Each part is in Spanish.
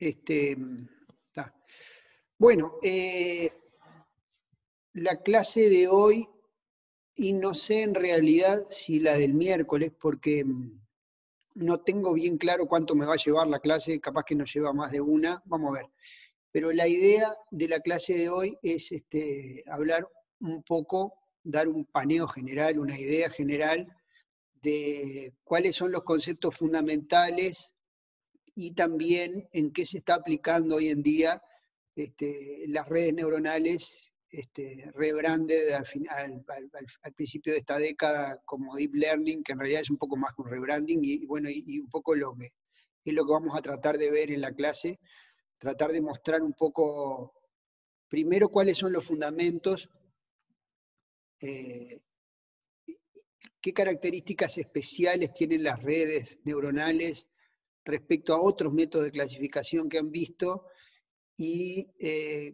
Este, ta. Bueno, la clase de hoy, y no sé en realidad si la del miércoles, porque no tengo bien claro cuánto me va a llevar la clase, capaz que nos lleva más de una, vamos a ver. Pero la idea de la clase de hoy es hablar un poco, dar un paneo general, una idea general de cuáles son los conceptos fundamentales y también en qué se está aplicando hoy en día las redes neuronales, rebranded al principio de esta década como Deep Learning, que en realidad es un poco más que un rebranding, y bueno, y un poco lo que es lo que vamos a tratar de ver en la clase, tratar de mostrar un poco, primero, cuáles son los fundamentos, eh, qué características especiales tienen las redes neuronales respecto a otros métodos de clasificación que han visto, y,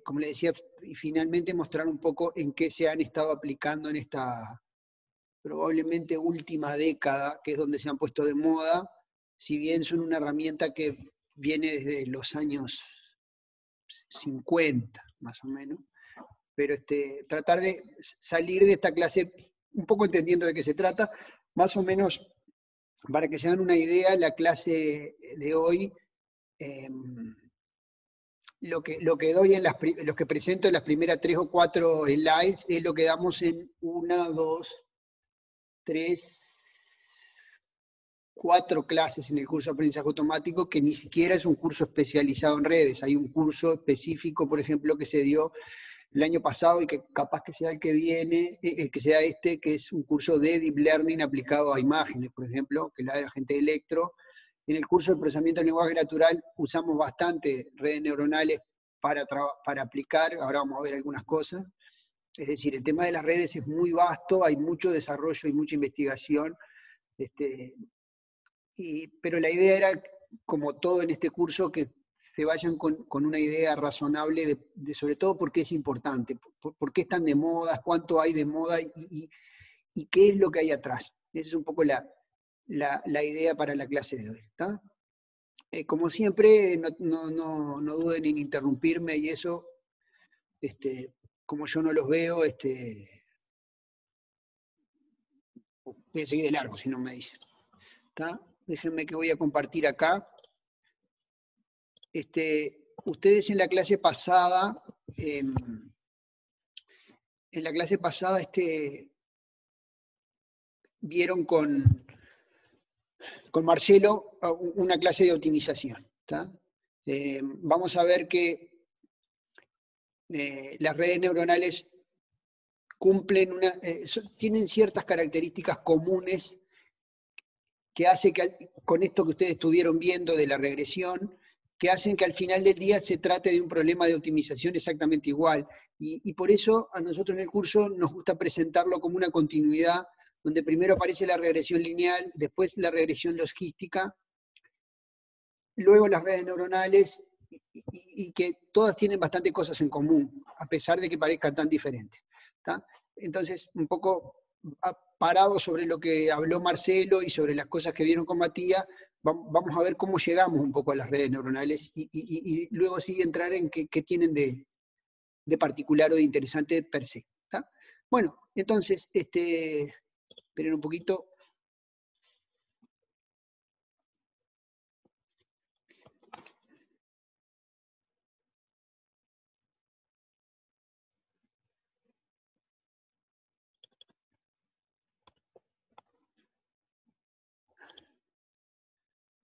como le decía, y finalmente mostrar un poco en qué se han estado aplicando en esta probablemente última década, que es donde se han puesto de moda, si bien son una herramienta que viene desde los años 50, más o menos, pero tratar de salir de esta clase un poco entendiendo de qué se trata, más o menos para que se hagan una idea, la clase de hoy, lo que doy lo que presento en las primeras 3 o 4 slides es lo que damos en 1, 2, 3, 4 clases en el curso de aprendizaje automático, que ni siquiera es un curso especializado en redes. Hay un curso específico, por ejemplo, que se dio el año pasado y que capaz que sea el que viene, que sea que es un curso de Deep Learning aplicado a imágenes, por ejemplo, que la de la gente de Electro. En el curso de procesamiento del lenguaje natural usamos bastante redes neuronales para aplicar, ahora vamos a ver algunas cosas. Es decir, el tema de las redes es muy vasto, hay mucho desarrollo y mucha investigación, pero la idea era, como todo en este curso, que se vayan con una idea razonable sobre todo por qué es importante, por qué están de moda, cuánto hay de moda y qué es lo que hay atrás. Esa es un poco la idea para la clase de hoy. ¿Está? Como siempre, no duden en interrumpirme y eso, como yo no los veo, voy a seguir de largo si no me dicen. ¿Está? Déjenme que voy a compartir acá. Ustedes en la clase pasada, vieron con Marcelo una clase de optimización. Vamos a ver que las redes neuronales tienen ciertas características comunes que hace que, con esto que ustedes estuvieron viendo de la regresión, que hacen que al final del día se trate de un problema de optimización exactamente igual. Y por eso a nosotros en el curso nos gusta presentarlo como una continuidad, donde primero aparece la regresión lineal, después la regresión logística, luego las redes neuronales, y que todas tienen bastante cosas en común, a pesar de que parezcan tan diferentes. ¿Tá? Entonces, un poco parado sobre lo que habló Marcelo y sobre las cosas que vieron con Matías, vamos a ver cómo llegamos un poco a las redes neuronales y luego sí entrar en qué tienen de particular o de interesante per se. ¿Tá? Bueno, entonces, esperen un poquito.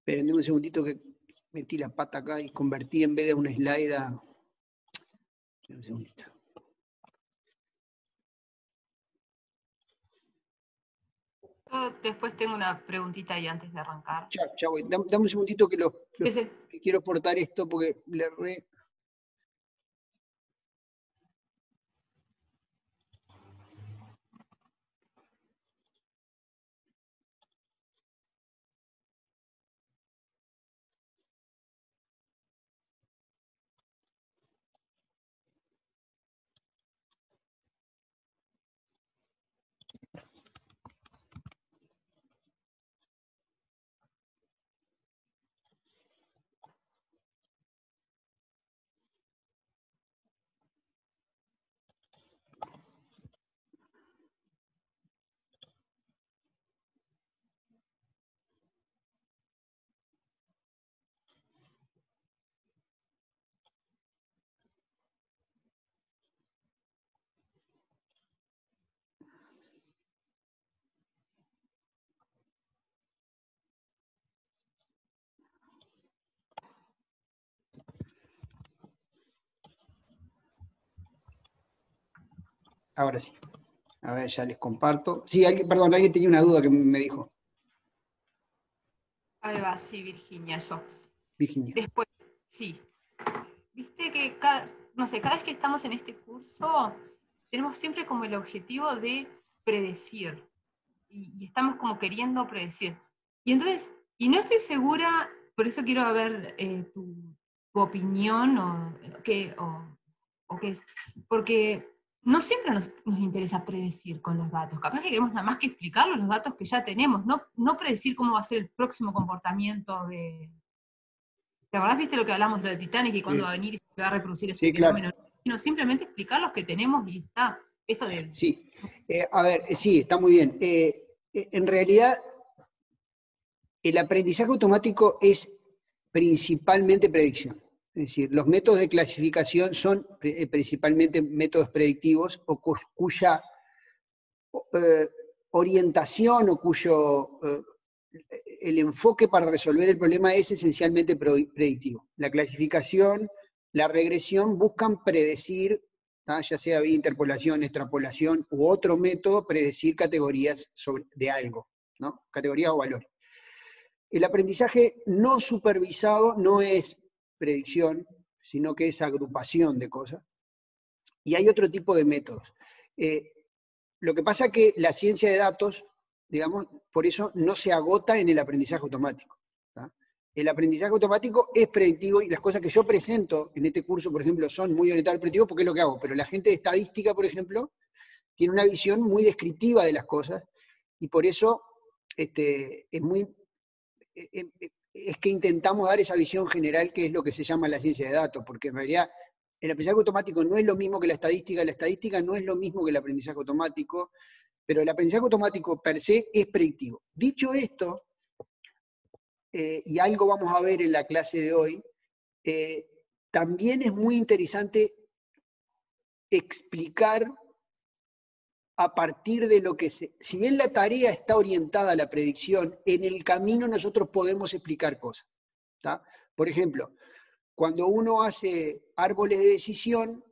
Esperen un segundito que metí la pata acá y convertí en vez de una slide a... Un segundito. Después tengo una preguntita ahí antes de arrancar. Ya voy. Dame un segundito que que quiero cortar esto porque le re... Ahora sí. A ver, ya les comparto. Sí, perdón, alguien tenía una duda que me dijo. Ahí va, sí, Virginia, yo. Virginia. Después, sí. Viste que no sé, cada vez que estamos en este curso, tenemos siempre como el objetivo de predecir. Y estamos como queriendo predecir. Y entonces, y no estoy segura, por eso quiero ver tu opinión o qué es. Porque no siempre nos interesa predecir con los datos. Capaz que queremos nada más que explicar los datos que ya tenemos, no predecir cómo va a ser el próximo comportamiento de... ¿Te acordás, viste lo que hablamos de lo de Titanic y cuándo va a venir y se va a reproducir ese Sí, claro. fenómeno? Sino simplemente explicar los que tenemos y está. Esto de... Sí. A ver, sí, está muy bien. En realidad, el aprendizaje automático es principalmente predicción. Es decir, los métodos de clasificación son principalmente métodos predictivos o cuya orientación o cuyo el enfoque para resolver el problema es esencialmente predictivo. La clasificación, la regresión buscan predecir, ya sea vía interpolación, extrapolación u otro método, predecir categorías de algo, ¿no? Categorías o valores. El aprendizaje no supervisado no es predicción, sino que es agrupación de cosas. Y hay otro tipo de métodos. Lo que pasa es que la ciencia de datos, digamos, por eso no se agota en el aprendizaje automático. ¿tá? El aprendizaje automático es predictivo y las cosas que yo presento en este curso, por ejemplo, son muy orientadas al predictivo porque es lo que hago. Pero la gente de estadística, por ejemplo, tiene una visión muy descriptiva de las cosas y por eso es que intentamos dar esa visión general que es lo que se llama la ciencia de datos, porque en realidad el aprendizaje automático no es lo mismo que la estadística no es lo mismo que el aprendizaje automático, pero el aprendizaje automático per se es predictivo. Dicho esto, y algo vamos a ver en la clase de hoy, también es muy interesante explicar a partir de lo que si bien la tarea está orientada a la predicción, en el camino nosotros podemos explicar cosas. ¿tá? Por ejemplo, cuando uno hace árboles de decisión,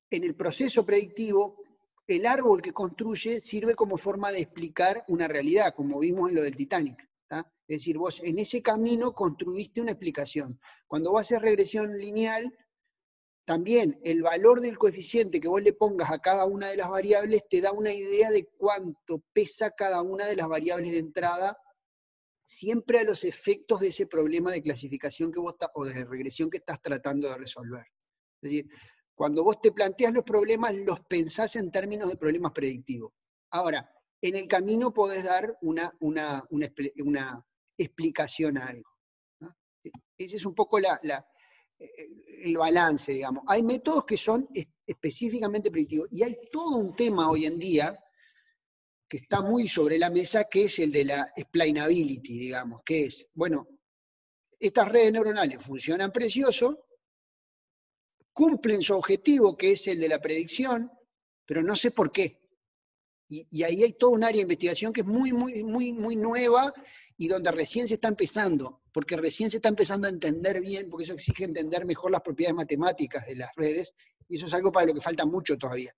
en el proceso predictivo, el árbol que construye sirve como forma de explicar una realidad, como vimos en lo del Titanic. ¿tá? Es decir, vos en ese camino construiste una explicación. Cuando vos haces regresión lineal, también el valor del coeficiente que vos le pongas a cada una de las variables te da una idea de cuánto pesa cada una de las variables de entrada, siempre a los efectos de ese problema de clasificación que vos o de regresión que estás tratando de resolver. Es decir, cuando vos te planteas los problemas, los pensás en términos de problemas predictivos. Ahora, en el camino podés dar una explicación a algo. ¿no? Ese es un poco el balance, digamos. Hay métodos que son específicamente predictivos y hay todo un tema hoy en día que está muy sobre la mesa, que es el de la explainability, digamos, que es, bueno, estas redes neuronales funcionan precioso, cumplen su objetivo, que es el de la predicción, pero no sé por qué. Y ahí hay todo un área de investigación que es muy, muy, muy, muy nueva y donde recién se está empezando, porque recién se está empezando a entender bien, porque eso exige entender mejor las propiedades matemáticas de las redes, y eso es algo para lo que falta mucho todavía.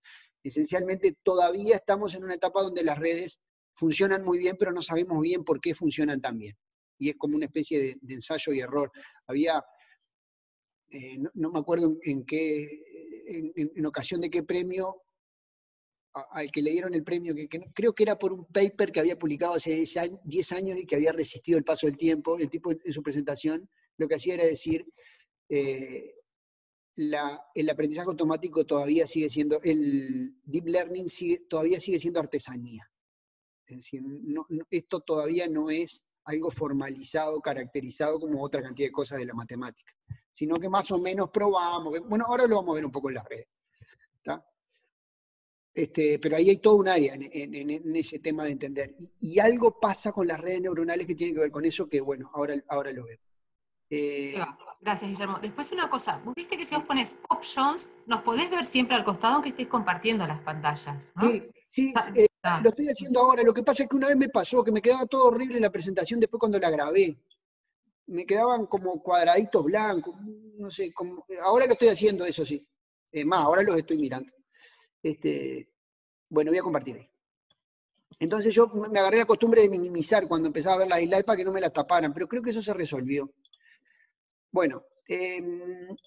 Esencialmente, todavía estamos en una etapa donde las redes funcionan muy bien, pero no sabemos bien por qué funcionan tan bien. Y es como una especie de ensayo y error. Había, no me acuerdo en ocasión de qué premio, al que le dieron el premio, que creo que era por un paper que había publicado hace 10 años y que había resistido el paso del tiempo. El tipo en su presentación lo que hacía era decir, el aprendizaje automático todavía sigue siendo, el deep learning todavía sigue siendo artesanía. Es decir, esto todavía no es algo formalizado, caracterizado como otra cantidad de cosas de la matemática, sino que más o menos probamos. Bueno, ahora lo vamos a ver un poco en las redes. ¿tá? Pero ahí hay todo un área en ese tema de entender. Y algo pasa con las redes neuronales que tiene que ver con eso, que bueno, ahora lo veo. Gracias, Guillermo. Después una cosa, vos viste que si vos pones options, nos podés ver siempre al costado aunque estés compartiendo las pantallas, ¿no? Sí, lo estoy haciendo ahora. Lo que pasa es que una vez me pasó que me quedaba todo horrible en la presentación después cuando la grabé. Me quedaban como cuadraditos blancos, no sé, ahora lo estoy haciendo, eso sí. Más, ahora los estoy mirando. Bueno, voy a compartir ahí. Entonces yo me agarré la costumbre de minimizar cuando empezaba a ver las slides para que no me las taparan, pero creo que eso se resolvió. Bueno, esperen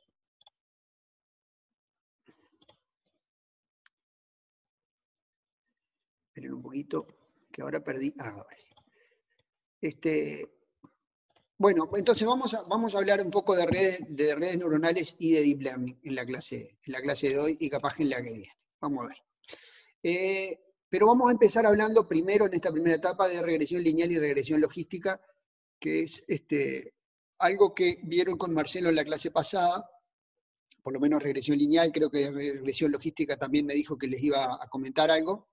un poquito, que ahora perdí. Ahora sí. Bueno, entonces vamos a hablar un poco de redes neuronales y de deep learning en la clase de hoy y capaz que en la que viene. Vamos a ver. Pero vamos a empezar hablando primero, en esta primera etapa, de regresión lineal y regresión logística, que es algo que vieron con Marcelo en la clase pasada, por lo menos regresión lineal, creo que regresión logística también me dijo que les iba a comentar algo.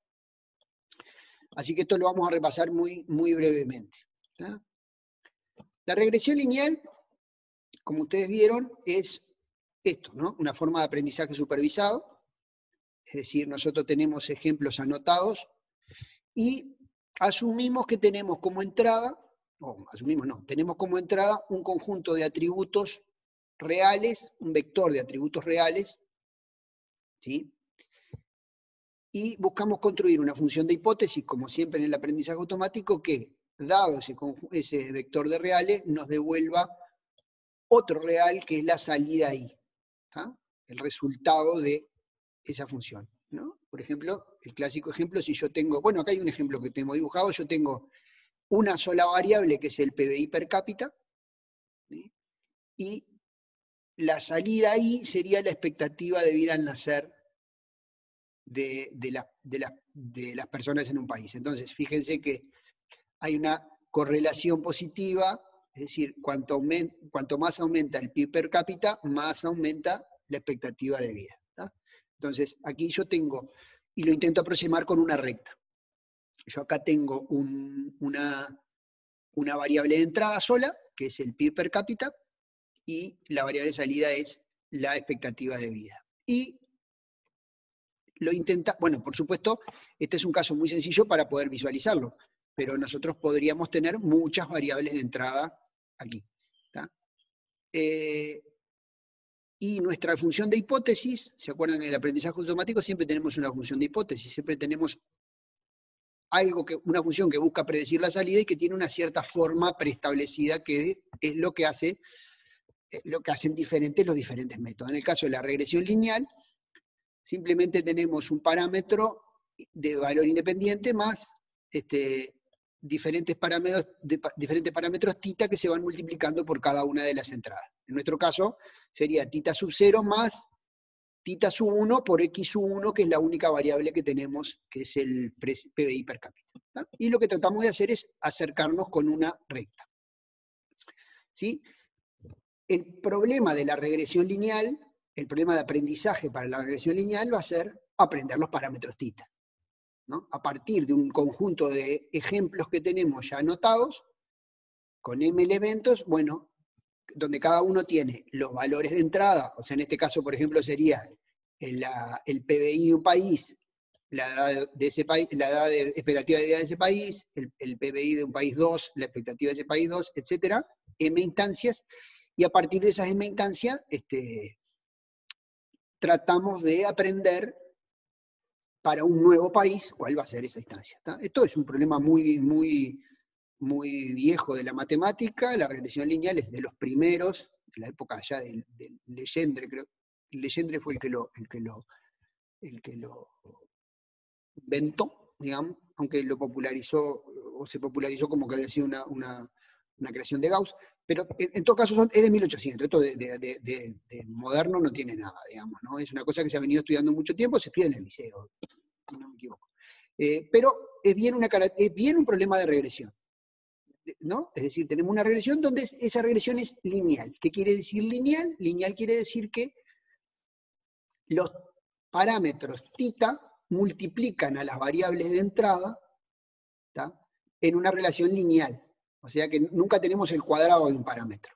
Así que esto lo vamos a repasar muy, muy brevemente. ¿Tá? La regresión lineal, como ustedes vieron, es esto, ¿no? Una forma de aprendizaje supervisado. Es decir, nosotros tenemos ejemplos anotados y asumimos que tenemos como entrada, tenemos como entrada un conjunto de atributos reales, un vector de atributos reales, ¿sí? Y buscamos construir una función de hipótesis, como siempre en el aprendizaje automático, que, dado ese vector de reales, nos devuelva otro real que es la salida ahí, ¿tá? El resultado de esa función, ¿no? Por ejemplo, el clásico ejemplo, si yo tengo, bueno, acá hay un ejemplo que tengo dibujado, yo tengo una sola variable que es el PBI per cápita, ¿sí? Y la salida ahí sería la expectativa de vida al nacer de las personas en un país. Entonces, fíjense que hay una correlación positiva, es decir, cuanto más aumenta el PIB per cápita, más aumenta la expectativa de vida. ¿Tá? Entonces, aquí yo tengo, y lo intento aproximar con una recta. Yo acá tengo una variable de entrada sola, que es el PIB per cápita, y la variable de salida es la expectativa de vida. Y lo intenta, bueno, por supuesto, este es un caso muy sencillo para poder visualizarlo, pero nosotros podríamos tener muchas variables de entrada aquí. ¿Tá? Y nuestra función de hipótesis, ¿se acuerdan? En el aprendizaje automático siempre tenemos una función de hipótesis, siempre tenemos una función que busca predecir la salida y que tiene una cierta forma preestablecida, que es lo que hacen diferentes los diferentes métodos. En el caso de la regresión lineal, simplemente tenemos un parámetro de valor independiente más diferentes parámetros θ que se van multiplicando por cada una de las entradas. En nuestro caso sería θ sub 0 más θ sub 1 por x sub 1, que es la única variable que tenemos, que es el PBI per cápita. ¿Tá? Y lo que tratamos de hacer es acercarnos con una recta. ¿Sí? El problema de la regresión lineal, el problema de aprendizaje para la regresión lineal va a ser aprender los parámetros θ, ¿no? A partir de un conjunto de ejemplos que tenemos ya anotados, con m elementos, bueno, donde cada uno tiene los valores de entrada, o sea, en este caso, por ejemplo, sería el PBI de un país, la edad de ese país, la edad de expectativa de vida de ese país, el PBI de un país 2, la expectativa de ese país 2, etcétera, m instancias, y a partir de esas m instancias, tratamos de aprender para un nuevo país cuál va a ser esa instancia. ¿Tá? Esto es un problema muy, muy, muy viejo de la matemática. La regresión lineal es de los primeros, de la época ya del Legendre, creo. Legendre fue el que lo inventó, digamos, aunque lo popularizó, o se popularizó como que había sido una creación de Gauss, pero en todo caso es de 1800, esto de moderno no tiene nada, digamos, ¿no? Es una cosa que se ha venido estudiando mucho tiempo, se estudia en el liceo, si no me equivoco. Pero es bien un problema de regresión, ¿no? Es decir, tenemos una regresión donde esa regresión es lineal. ¿Qué quiere decir lineal? Lineal quiere decir que los parámetros θ multiplican a las variables de entrada, ¿tá? En una relación lineal. O sea que nunca tenemos el cuadrado de un parámetro.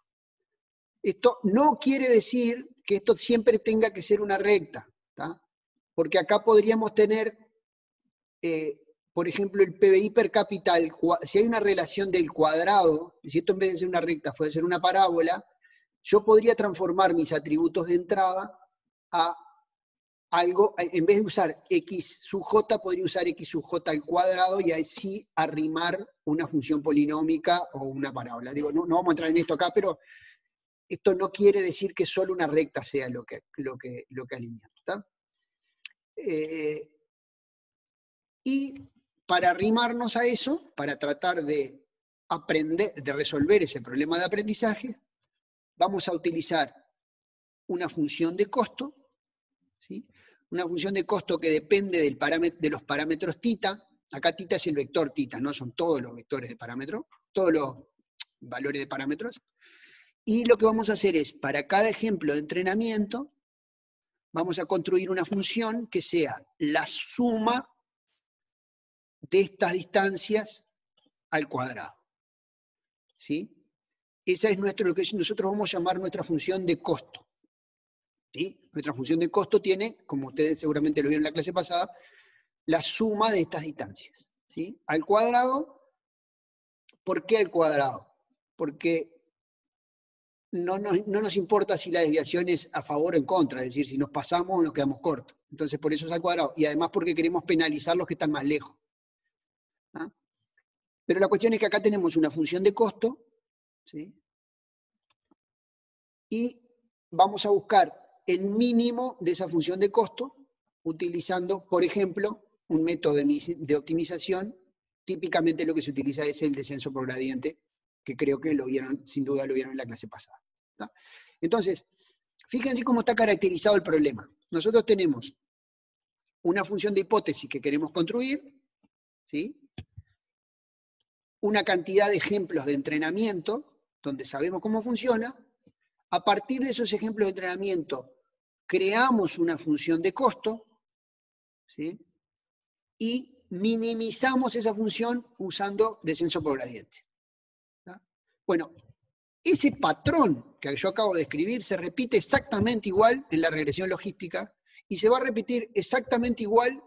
Esto no quiere decir que esto siempre tenga que ser una recta, ¿tá? Porque acá podríamos tener, por ejemplo, el PBI per cápita, si hay una relación del cuadrado, si esto en vez de ser una recta puede ser una parábola, yo podría transformar mis atributos de entrada a algo, en vez de usar x sub j, podría usar x sub j al cuadrado y así arrimar una función polinómica o una parábola. Digo, no vamos a entrar en esto acá, pero esto no quiere decir que solo una recta sea lo que alineamos, ¿está? Y para arrimarnos a eso, para tratar de aprender, de resolver ese problema de aprendizaje, vamos a utilizar una función de costo, ¿sí? Una función de costo que depende de los parámetros θ. Acá θ es el vector θ, ¿no? Son todos los vectores de parámetro, todos los valores de parámetros. Y lo que vamos a hacer es, para cada ejemplo de entrenamiento, vamos a construir una función que sea la suma de estas distancias al cuadrado, ¿sí? Esa es lo que nosotros vamos a llamar nuestra función de costo, ¿sí? Nuestra función de costo tiene, como ustedes seguramente lo vieron en la clase pasada, la suma de estas distancias, ¿sí? Al cuadrado. ¿Por qué al cuadrado? Porque no nos importa si la desviación es a favor o en contra, es decir, si nos pasamos o nos quedamos cortos. Entonces, por eso es al cuadrado. Y además porque queremos penalizar los que están más lejos, ¿ah? Pero la cuestión es que acá tenemos una función de costo, ¿sí? Y vamos a buscar el mínimo de esa función de costo utilizando, por ejemplo, un método de optimización. Típicamente lo que se utiliza es el descenso por gradiente, que creo que lo vieron, sin duda lo vieron en la clase pasada, ¿tá? Entonces, fíjense cómo está caracterizado el problema. Nosotros tenemos una función de hipótesis que queremos construir, ¿sí? Una cantidad de ejemplos de entrenamiento, donde sabemos cómo funciona. A partir de esos ejemplos de entrenamiento, creamos una función de costo, ¿sí? Y minimizamos esa función usando descenso por gradiente, ¿tá? Bueno, ese patrón que yo acabo de escribir se repite exactamente igual en la regresión logística y se va a repetir exactamente igual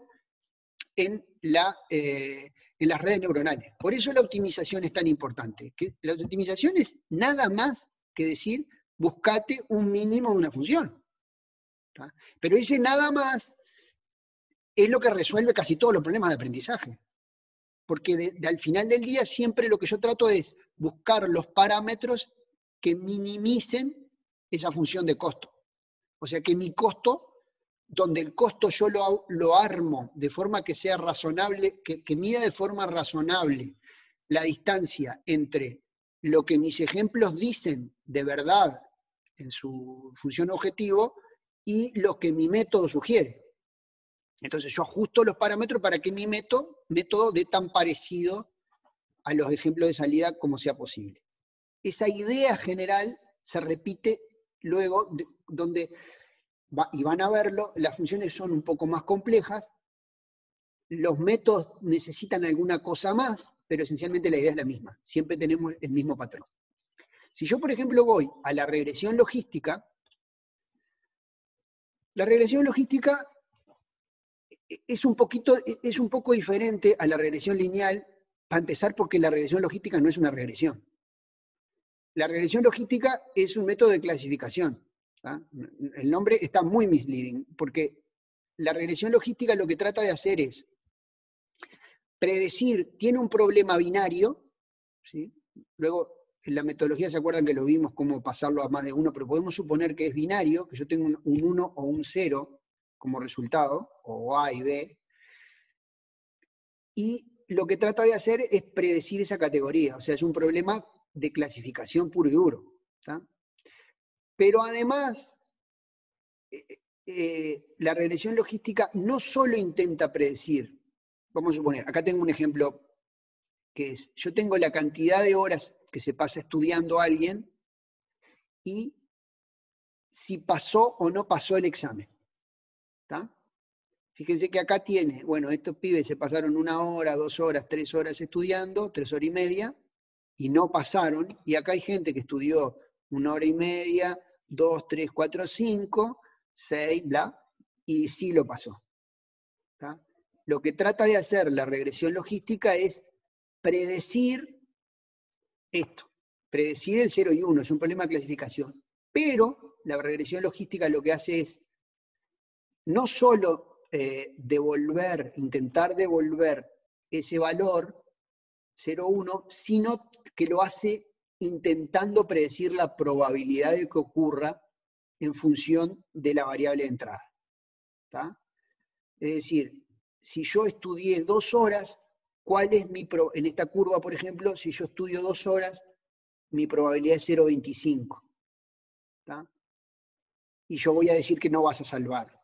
en las redes neuronales. Por eso la optimización es tan importante. Que la optimización es nada más que decir, buscate un mínimo de una función, ¿tá? Pero ese nada más es lo que resuelve casi todos los problemas de aprendizaje. Porque al final del día siempre lo que yo trato es buscar los parámetros que minimicen esa función de costo. O sea que mi costo, donde el costo yo lo armo de forma que sea razonable, que mida de forma razonable la distancia entre lo que mis ejemplos dicen de verdad en su función objetivo y lo que mi método sugiere. Entonces yo ajusto los parámetros para que mi método dé tan parecido a los ejemplos de salida como sea posible. Esa idea general se repite luego, y van a verlo, las funciones son un poco más complejas, los métodos necesitan alguna cosa más, pero esencialmente la idea es la misma. Siempre tenemos el mismo patrón. Si yo, por ejemplo, voy a la regresión logística, la regresión logística es un poco diferente a la regresión lineal, para empezar porque la regresión logística no es una regresión. La regresión logística es un método de clasificación, ¿tá? El nombre está muy misleading, porque la regresión logística lo que trata de hacer es predecir, tiene un problema binario, ¿sí? Luego en la metodología se acuerdan que lo vimos cómo pasarlo a más de uno, pero podemos suponer que es binario, que yo tengo un 1 o un 0 como resultado, o A y B, y lo que trata de hacer es predecir esa categoría, o sea, es un problema de clasificación puro y duro, ¿tá? Pero además, la regresión logística no solo intenta predecir, vamos a suponer, acá tengo un ejemplo que es, yo tengo la cantidad de horas que se pasa estudiando a alguien y si pasó o no pasó el examen, ¿tá? Fíjense que acá tiene, bueno, estos pibes se pasaron 1 hora, 2 horas, 3 horas estudiando, 3 horas y media, y no pasaron, y acá hay gente que estudió 1 hora y media, 2, 3, 4, 5, 6, bla, y sí lo pasó, ¿tá? Lo que trata de hacer la regresión logística es predecir esto, predecir el 0 y 1, es un problema de clasificación. Pero la regresión logística lo que hace es no solo intentar devolver ese valor 0,1, sino que lo hace intentando predecir la probabilidad de que ocurra en función de la variable de entrada. ¿Tá? Es decir, si yo estudié 2 horas, ¿cuál es en esta curva, por ejemplo, si yo estudio 2 horas, mi probabilidad es 0,25? ¿Tá? Y yo voy a decir que no vas a salvar.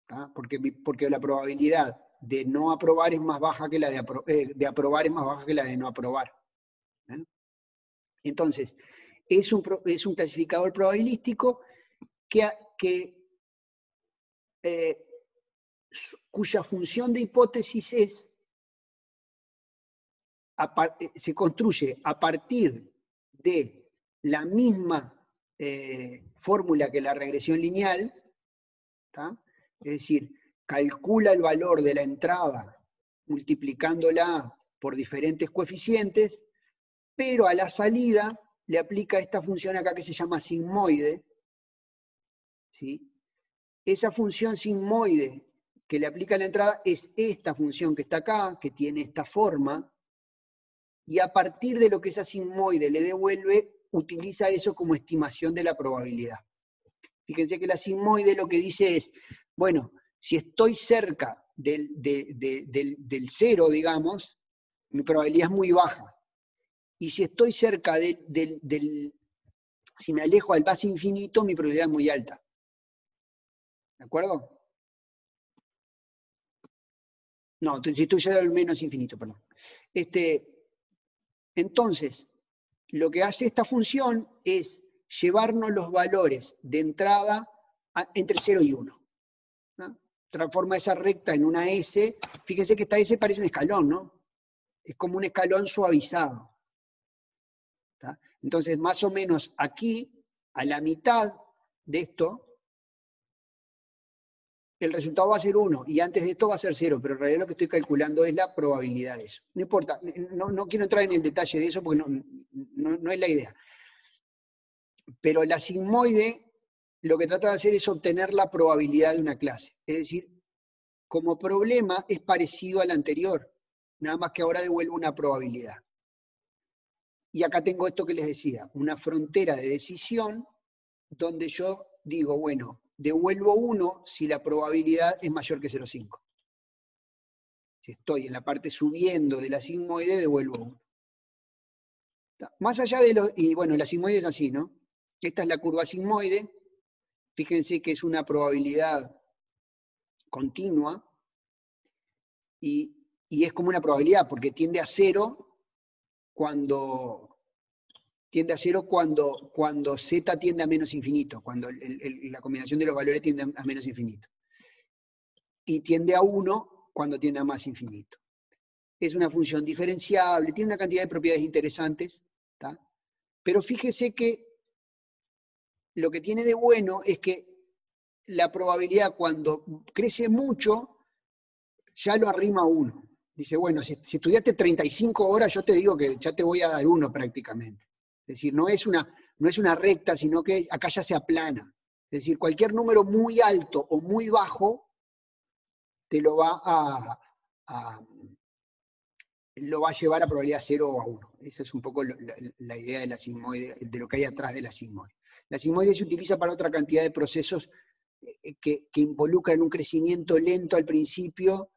¿Tá? Porque la probabilidad de no aprobar es más baja que la de aprobar es más baja que la de no aprobar. ¿Eh? Entonces, es un clasificador probabilístico cuya función de hipótesis se construye a partir de la misma fórmula que la regresión lineal, ¿tá? Es decir, calcula el valor de la entrada multiplicándola por diferentes coeficientes, pero a la salida le aplica esta función acá que se llama sigmoide, ¿sí? Esa función sigmoide que le aplica a la entrada es esta función que está acá, que tiene esta forma, y a partir de lo que esa sigmoide le devuelve, utiliza eso como estimación de la probabilidad. Fíjense que la sigmoide lo que dice es, bueno, si estoy cerca del 0, digamos, mi probabilidad es muy baja. Y si estoy cerca si me alejo al más infinito, mi probabilidad es muy alta. ¿De acuerdo? No, si estoy cerca del menos infinito, perdón. Entonces, lo que hace esta función es llevarnos los valores de entrada entre 0 y 1. ¿No? Transforma esa recta en una S. Fíjense que esta S parece un escalón, ¿no? Es como un escalón suavizado. ¿Tá? Entonces, más o menos aquí, a la mitad de esto, el resultado va a ser 1, y antes de esto va a ser 0, pero en realidad lo que estoy calculando es la probabilidad de eso. No importa, no quiero entrar en el detalle de eso porque no es la idea. Pero la sigmoide lo que trata de hacer es obtener la probabilidad de una clase. Es decir, como problema es parecido al anterior, nada más que ahora devuelvo una probabilidad. Y acá tengo esto que les decía, una frontera de decisión donde yo digo, bueno, devuelvo 1 si la probabilidad es mayor que 0,5. Si estoy en la parte subiendo de la sigmoide, devuelvo 1. Más allá de y bueno, la sigmoide es así, ¿no? Esta es la curva sigmoide. Fíjense que es una probabilidad continua y es como una probabilidad porque tiende a 0 cuando z tiende a menos infinito, cuando la combinación de los valores tiende a menos infinito. Y tiende a 1 cuando tiende a más infinito. Es una función diferenciable, tiene una cantidad de propiedades interesantes, ¿tá? Pero fíjese que lo que tiene de bueno es que la probabilidad cuando crece mucho, ya lo arrima a 1. Dice, bueno, si estudiaste 35 horas, yo te digo que ya te voy a dar 1 prácticamente. Es decir, no es una recta, sino que acá ya se aplana. Es decir, cualquier número muy alto o muy bajo te lo va a llevar a probabilidad 0 o a 1. Esa es un poco la idea de la sigmoide, de lo que hay atrás de la sigmoide. La sigmoide se utiliza para otra cantidad de procesos que involucran un crecimiento lento al principio,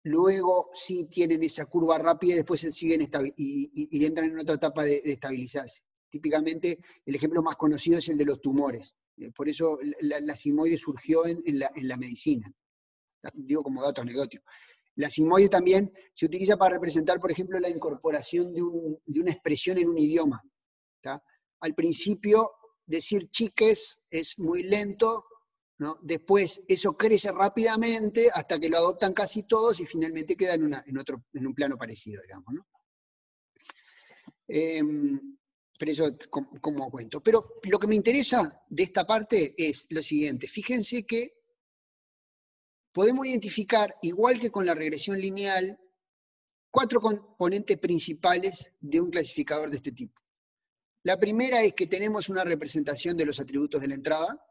luego sí tienen esa curva rápida y después siguen y entran en otra etapa de estabilizarse. Típicamente, el ejemplo más conocido es el de los tumores. Por eso la sigmoide surgió en la medicina. Digo como dato anecdótico. La sigmoide también se utiliza para representar, por ejemplo, la incorporación de una expresión en un idioma. ¿Tá? Al principio, decir chiques es muy lento, ¿no? Después eso crece rápidamente hasta que lo adoptan casi todos y finalmente queda en un plano parecido, digamos, ¿no? Pero eso como cuento. Pero lo que me interesa de esta parte es lo siguiente. Fíjense que podemos identificar, igual que con la regresión lineal, 4 componentes principales de un clasificador de este tipo. La primera es que tenemos una representación de los atributos de la entrada,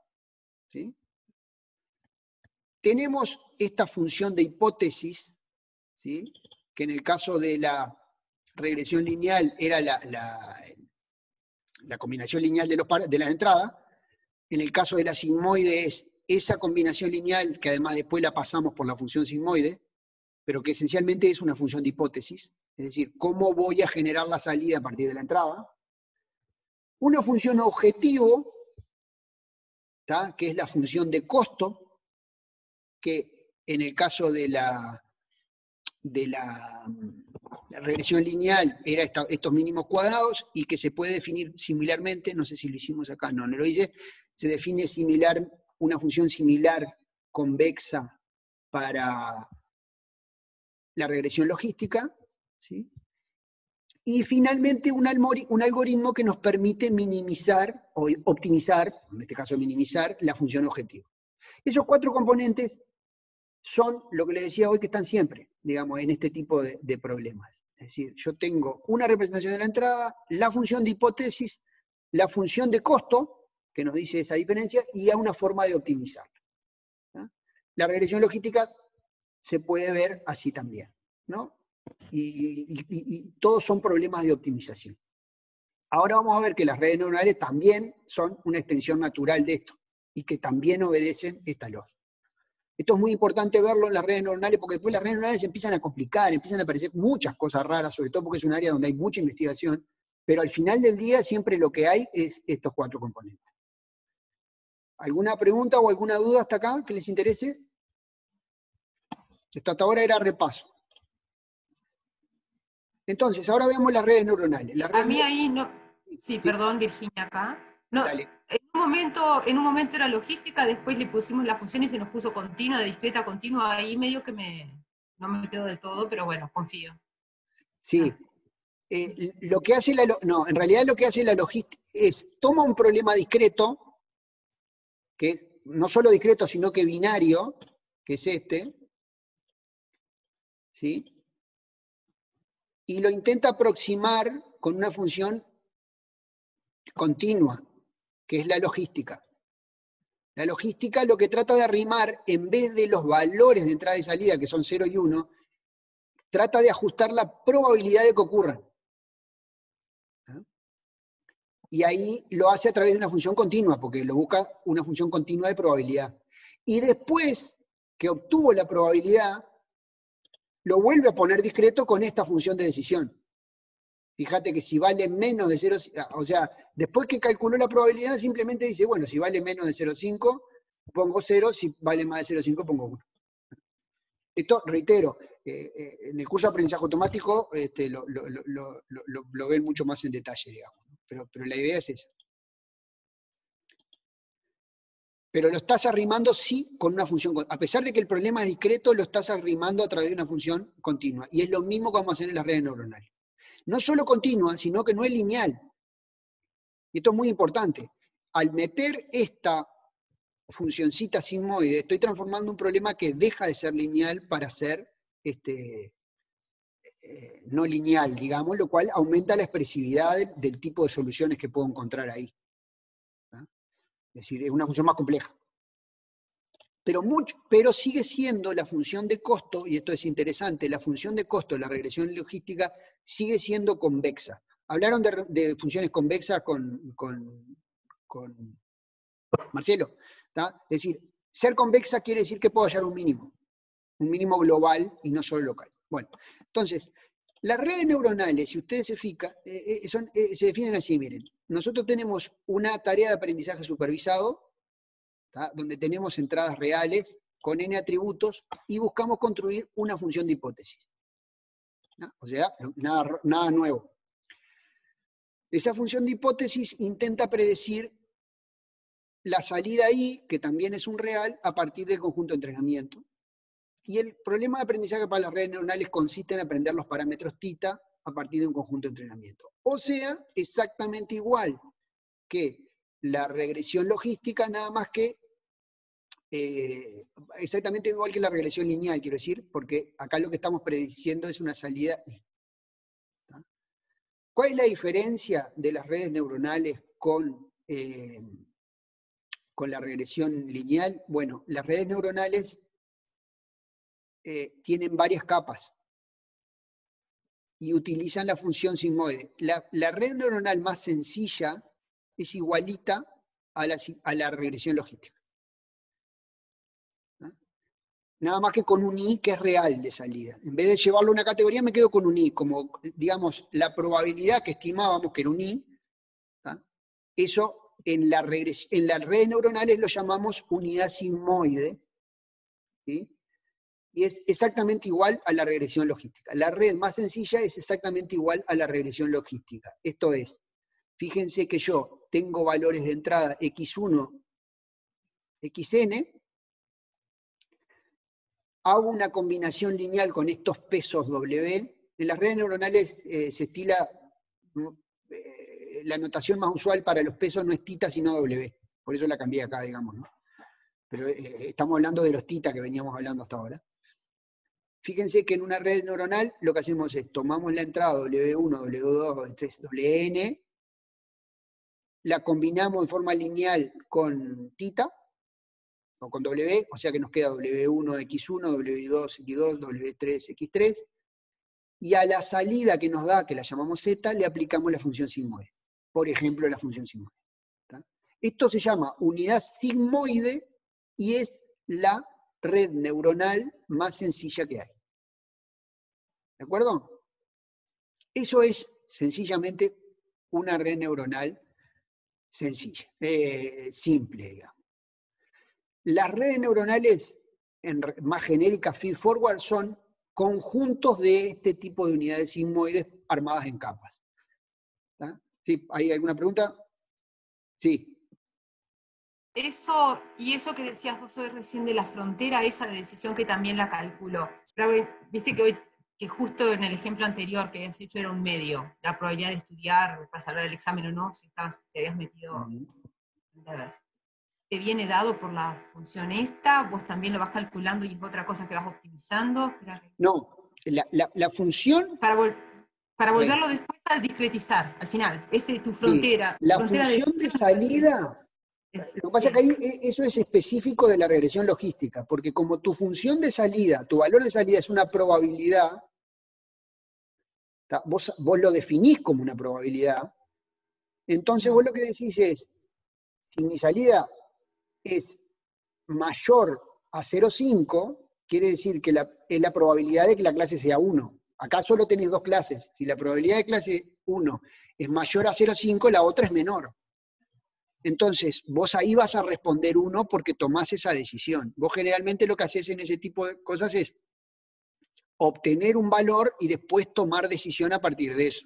¿sí? tenemos esta función de hipótesis, ¿sí? Que en el caso de la regresión lineal era la combinación lineal de las entradas. En el caso de la sigmoide es esa combinación lineal, que además después la pasamos por la función sigmoide, pero que esencialmente es una función de hipótesis, es decir, cómo voy a generar la salida a partir de la entrada. Una función objetivo, ¿tá? Que es la función de costo, que en el caso de la regresión lineal era estos mínimos cuadrados, y que se puede definir similarmente, no sé si lo hicimos acá, no lo hice, se define similar, una función similar convexa para la regresión logística, ¿sí? Y finalmente un algoritmo que nos permite minimizar o optimizar, en este caso minimizar, la función objetivo. Esos 4 componentes son lo que les decía hoy, que están siempre, digamos, en este tipo de problemas. Es decir, yo tengo una representación de la entrada, la función de hipótesis, la función de costo, que nos dice esa diferencia, y a una forma de optimizarla. ¿Sí? La regresión logística se puede ver así también, ¿no? Y todos son problemas de optimización. Ahora vamos a ver que las redes neuronales también son una extensión natural de esto, y que también obedecen esta lógica. Esto es muy importante verlo en las redes neuronales, porque después las redes neuronales se empiezan a complicar, empiezan a aparecer muchas cosas raras, sobre todo porque es un área donde hay mucha investigación, pero al final del día siempre lo que hay es estos 4 componentes. ¿Alguna pregunta o alguna duda hasta acá que les interese? Esto hasta ahora era repaso. Entonces, ahora vemos las redes neuronales. A mí ahí no... Sí, perdón, Virginia, acá. No, dale. en un momento era logística, después le pusimos la función y se nos puso continua, de discreta a continua, ahí medio que no me quedo del todo, pero bueno, confío. Sí. Lo que hace en realidad lo que hace la logística es, toma un problema discreto, que es no solo discreto, sino que binario, que es este, ¿sí? Y lo intenta aproximar con una función continua, que es la logística. La logística lo que trata de arrimar, en vez de los valores de entrada y salida, que son 0 y 1, trata de ajustar la probabilidad de que ocurran. ¿Ah? Y ahí lo hace a través de una función continua, porque lo busca una función continua de probabilidad. Y después que obtuvo la probabilidad, lo vuelve a poner discreto con esta función de decisión. Fíjate que si vale menos de 0, o sea, después que calculó la probabilidad, simplemente dice, bueno, si vale menos de 0,5, pongo 0, si vale más de 0,5, pongo 1. Esto, reitero, en el curso de aprendizaje automático lo ven mucho más en detalle, digamos. Pero la idea es esa. Pero lo estás arrimando, sí, con una función. A pesar de que el problema es discreto, lo estás arrimando a través de una función continua. Y es lo mismo que vamos a hacer en las redes neuronales. No solo continua, sino que no es lineal. Y esto es muy importante. Al meter esta funcioncita sigmoide, estoy transformando un problema que deja de ser lineal para ser no lineal, digamos, lo cual aumenta la expresividad del tipo de soluciones que puedo encontrar ahí. ¿Ah? Es decir, es una función más compleja. Pero sigue siendo la función de costo, y esto es interesante, la función de costo de la regresión logística sigue siendo convexa. Hablaron de funciones convexas con Marcelo. ¿Tá? Es decir, ser convexa quiere decir que puedo hallar un mínimo global y no solo local. Bueno, entonces, las redes neuronales, si ustedes se fijan, se definen así, miren. Nosotros tenemos una tarea de aprendizaje supervisado, ¿tá? Donde tenemos entradas reales con n atributos y buscamos construir una función de hipótesis. ¿No? O sea, nada nuevo. Esa función de hipótesis intenta predecir la salida I, que también es un real, a partir del conjunto de entrenamiento. Y el problema de aprendizaje para las redes neuronales consiste en aprender los parámetros θ a partir de un conjunto de entrenamiento. O sea, exactamente igual que la regresión logística, nada más que exactamente igual que la regresión lineal, quiero decir, porque acá lo que estamos prediciendo es una salida I. ¿Tá? ¿Cuál es la diferencia de las redes neuronales con la regresión lineal? Bueno, las redes neuronales tienen varias capas y utilizan la función sigmoide. La red neuronal más sencilla es igualita a la regresión logística. ¿No? Nada más que con un I que es real de salida. En vez de llevarlo a una categoría, me quedo con un I, como, digamos, la probabilidad que estimábamos que era un I. ¿No? Eso en las redes neuronales lo llamamos unidad sigmoide, ¿sí? Y es exactamente igual a la regresión logística. La red más sencilla es exactamente igual a la regresión logística. Esto es, fíjense que yo tengo valores de entrada x1, xn, hago una combinación lineal con estos pesos W. En las redes neuronales se estila, la notación más usual para los pesos no es tita, sino W. Por eso la cambié acá, digamos, ¿no? Pero estamos hablando de los tita que veníamos hablando hasta ahora. Fíjense que en una red neuronal lo que hacemos es, tomamos la entrada W1, W2, W3, Wn, la combinamos de forma lineal con tita, o con W, o sea que nos queda W1, X1, W2, X2, W3, X3, y a la salida que nos da, que la llamamos Z, le aplicamos la función sigmoide. Por ejemplo, la función sigmoide. ¿Tá? Esto se llama unidad sigmoide y es la red neuronal más sencilla que hay. ¿De acuerdo? Eso es sencillamente una red neuronal sencilla, simple, digamos. Las redes neuronales más genéricas feed-forward son conjuntos de este tipo de unidades sigmoides armadas en capas. ¿Tá? ¿Sí? ¿Hay alguna pregunta? Sí. Eso, y eso que decías vos hoy recién de la frontera, esa decisión que también la calculó. Pero, viste que hoy, que justo en el ejemplo anterior que habías hecho era un medio, la probabilidad de estudiar para salvar el examen o no, si habías metido deberes. ¿Te viene dado por la función esta? ¿Vos también lo vas calculando y es otra cosa que vas optimizando? No, la función... Para volverlo después a discretizar, al final. Esa es tu frontera. Sí, la frontera función de salida... Lo que pasa es que ahí eso es específico de la regresión logística, porque como tu función de salida, tu valor de salida es una probabilidad, vos lo definís como una probabilidad, entonces vos lo que decís es, si mi salida es mayor a 0,5, quiere decir que es la probabilidad de que la clase sea 1. Acá solo tenés dos clases. Si la probabilidad de clase 1 es mayor a 0,5, la otra es menor. Entonces, vos ahí vas a responder 1 porque tomás esa decisión. Vos generalmente lo que haces en ese tipo de cosas es obtener un valor y después tomar decisión a partir de eso.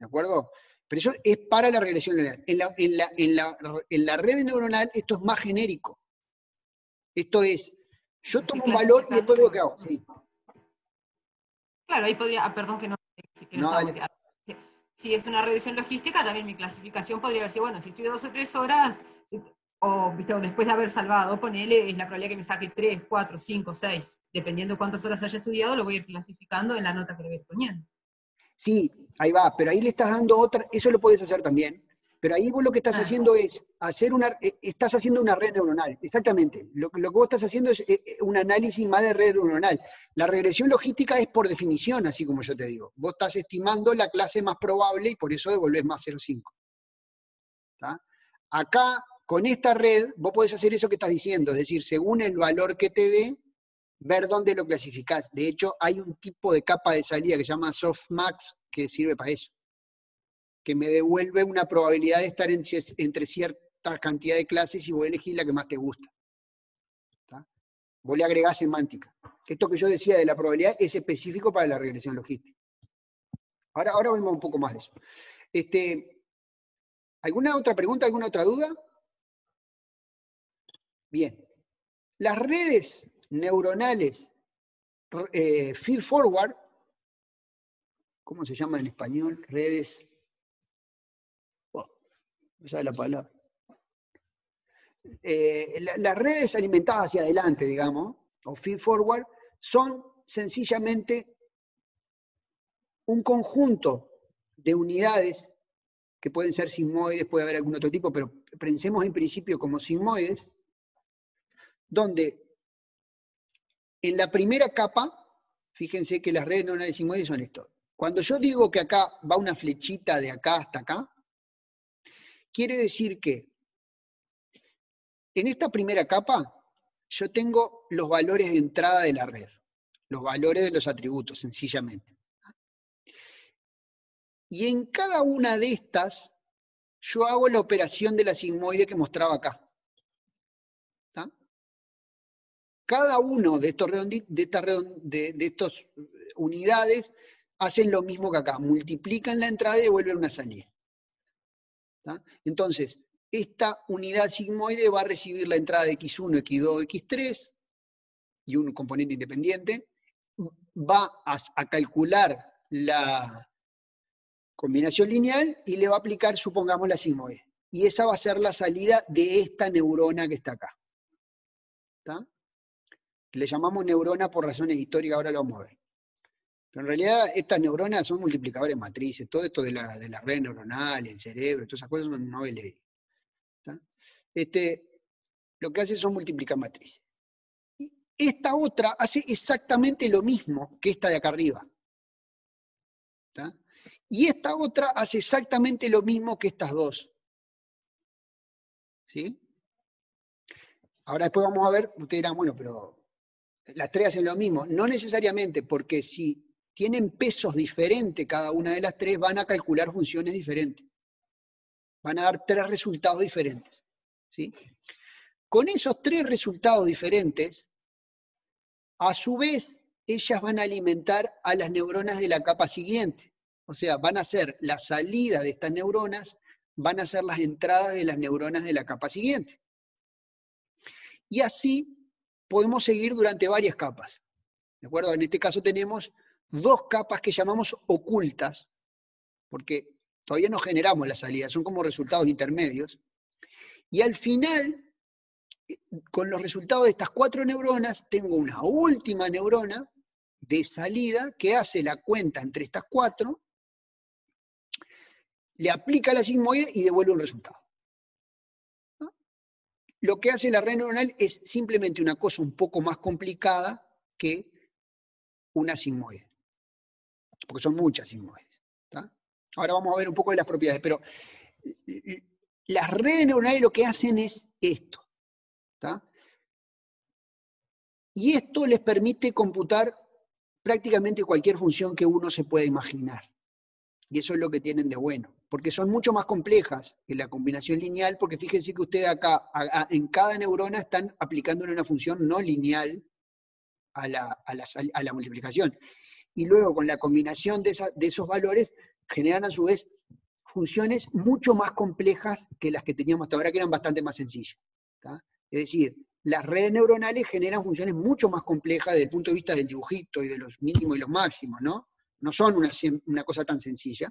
¿De acuerdo? Pero eso es para la regresión neuronal. En la red neuronal esto es más genérico. Esto es, yo tomo un valor y después veo qué hago. Sí. Claro, ahí podría, perdón que no No, estaba. Si es una regresión logística, también mi clasificación podría haber sido, bueno, si estudio 2 o 3 horas, o después de haber salvado, ponele, es la probabilidad que me saque 3, 4, 5, 6. Dependiendo de cuántas horas haya estudiado, lo voy a ir clasificando en la nota que le voy poniendo. Sí, ahí va, pero ahí le estás dando otra, eso lo puedes hacer también. Pero ahí vos lo que estás haciendo es estás haciendo una red neuronal, exactamente. Lo que vos estás haciendo es un análisis más de red neuronal. La regresión logística es por definición, así como yo te digo. Vos estás estimando la clase más probable y por eso devolvés más 0,5. Acá, con esta red, vos podés hacer eso que estás diciendo, es decir, según el valor que te dé, ver dónde lo clasificás. De hecho, hay un tipo de capa de salida que se llama softmax que sirve para eso. Que me devuelve una probabilidad de estar entre cierta cantidad de clases y vos elegís la que más te gusta. ¿Tá? Vos le agregás semántica. Esto que yo decía de la probabilidad es específico para la regresión logística. Ahora vemos un poco más de eso. ¿Alguna otra pregunta, alguna otra duda? Bien. Las redes neuronales feed-forward, ¿cómo se llama en español? Redes... no sabe la palabra. Las redes alimentadas hacia adelante, digamos, o feed-forward, son sencillamente un conjunto de unidades que pueden ser sigmoides, puede haber algún otro tipo, pero pensemos en principio como sigmoides, donde En la primera capa, fíjense que las redes neuronales sigmoides son esto. Cuando yo digo que acá va una flechita de acá hasta acá, quiere decir que en esta primera capa yo tengo los valores de entrada de la red, los valores de los atributos, sencillamente. Y en cada una de estas, yo hago la operación de la sigmoide que mostraba acá. ¿Está? Cada uno de estos unidades hacen lo mismo que acá, multiplican la entrada y devuelven una salida. ¿Está? Entonces, esta unidad sigmoide va a recibir la entrada de x1, x2, x3 y un componente independiente, va a calcular la combinación lineal y le va a aplicar, supongamos, la sigmoide. Y esa va a ser la salida de esta neurona que está acá. ¿Está? Le llamamos neurona por razones históricas, ahora lo vamos a ver. Pero en realidad estas neuronas son multiplicadores matrices, todo esto de la red neuronal, el cerebro, todas esas cosas son no leí. Lo que hace son multiplicar matrices. Y esta otra hace exactamente lo mismo que esta de acá arriba. ¿Está? Y esta otra hace exactamente lo mismo que estas dos. ¿Sí? Ahora después vamos a ver, ustedes dirán, bueno, pero las tres hacen lo mismo. No necesariamente, porque si tienen pesos diferentes cada una de las tres, van a calcular funciones diferentes. Van a dar tres resultados diferentes. ¿Sí? Con esos tres resultados diferentes, a su vez, ellas van a alimentar a las neuronas de la capa siguiente. O sea, van a ser la salida de estas neuronas, van a ser las entradas de las neuronas de la capa siguiente. Y así podemos seguir durante varias capas. ¿De acuerdo? En este caso tenemos dos capas que llamamos ocultas, porque todavía no generamos la salida, son como resultados intermedios. Y al final, con los resultados de estas cuatro neuronas, tengo una última neurona de salida que hace la cuenta entre estas cuatro, le aplica la sigmoide y devuelve un resultado. ¿No? Lo que hace la red neuronal es simplemente una cosa un poco más complicada que una sigmoide, porque son muchas sigmoides. ¿Tá? Ahora vamos a ver un poco de las propiedades, pero las redes neuronales lo que hacen es esto. ¿Tá? Y esto les permite computar prácticamente cualquier función que uno se pueda imaginar. Y eso es lo que tienen de bueno, porque son mucho más complejas que la combinación lineal, porque fíjense que ustedes acá, en cada neurona, están aplicando una función no lineal a la multiplicación. Y luego, con la combinación de esos valores, generan a su vez funciones mucho más complejas que las que teníamos hasta ahora, que eran bastante más sencillas. ¿Tá? Es decir, las redes neuronales generan funciones mucho más complejas desde el punto de vista del dibujito y de los mínimos y los máximos, ¿no? No son una cosa tan sencilla.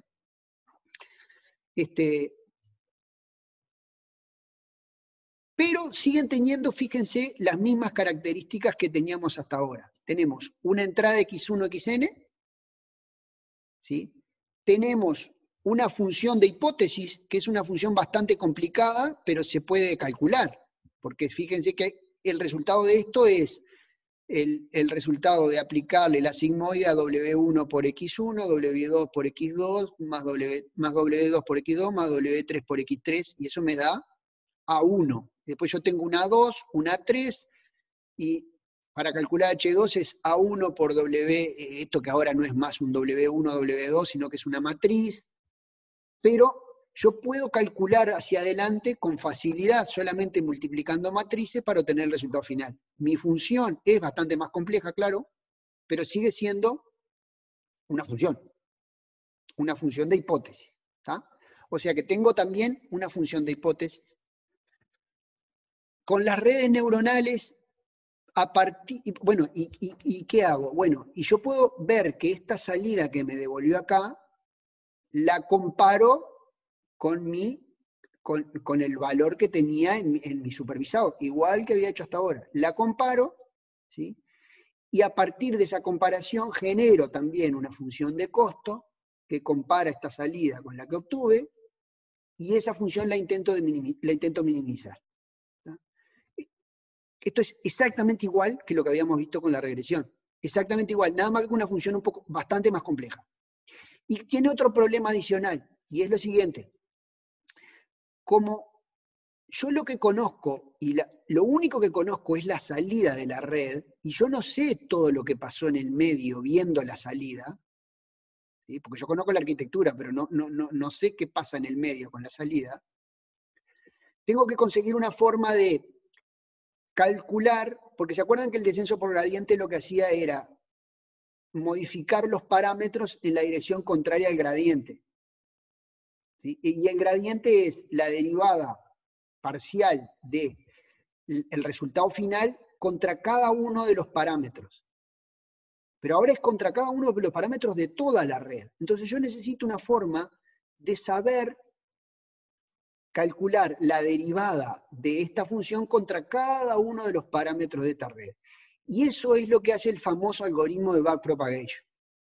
Pero siguen teniendo, fíjense, las mismas características que teníamos hasta ahora. Tenemos una entrada x1, xn, ¿sí? Tenemos una función de hipótesis, que es una función bastante complicada, pero se puede calcular, porque fíjense que el resultado de esto es el resultado de aplicarle la sigmoide a W1 por X1, W2 por X2, más W2 por X2, más W3 por X3, y eso me da A1. Después yo tengo una A2, una A3, y para calcular H2 es A1 por W, esto que ahora no es más un W1, W2, sino que es una matriz, pero yo puedo calcular hacia adelante con facilidad, solamente multiplicando matrices para obtener el resultado final. Mi función es bastante más compleja, claro, pero sigue siendo una función de hipótesis. ¿Tá? O sea que tengo también una función de hipótesis. Con las redes neuronales, bueno, ¿y qué hago? Bueno, y yo puedo ver que esta salida que me devolvió acá, la comparo con el valor que tenía en mi supervisado, igual que había hecho hasta ahora. La comparo, ¿sí? Y a partir de esa comparación genero también una función de costo que compara esta salida con la que obtuve, y esa función la intento minimizar. ¿Tá? Esto es exactamente igual que lo que habíamos visto con la regresión. Exactamente igual, nada más que una función bastante más compleja. Y tiene otro problema adicional, y es lo siguiente. Como yo lo que conozco, y lo único que conozco es la salida de la red, y yo no sé todo lo que pasó en el medio viendo la salida, ¿sí? Porque yo conozco la arquitectura, pero no sé qué pasa en el medio con la salida, tengo que conseguir una forma de calcular, porque se acuerdan que el descenso por gradiente lo que hacía era modificar los parámetros en la dirección contraria al gradiente. ¿Sí? Y el gradiente es la derivada parcial del resultado final contra cada uno de los parámetros. Pero ahora es contra cada uno de los parámetros de toda la red. Entonces yo necesito una forma de saber calcular la derivada de esta función contra cada uno de los parámetros de esta red. Y eso es lo que hace el famoso algoritmo de backpropagation,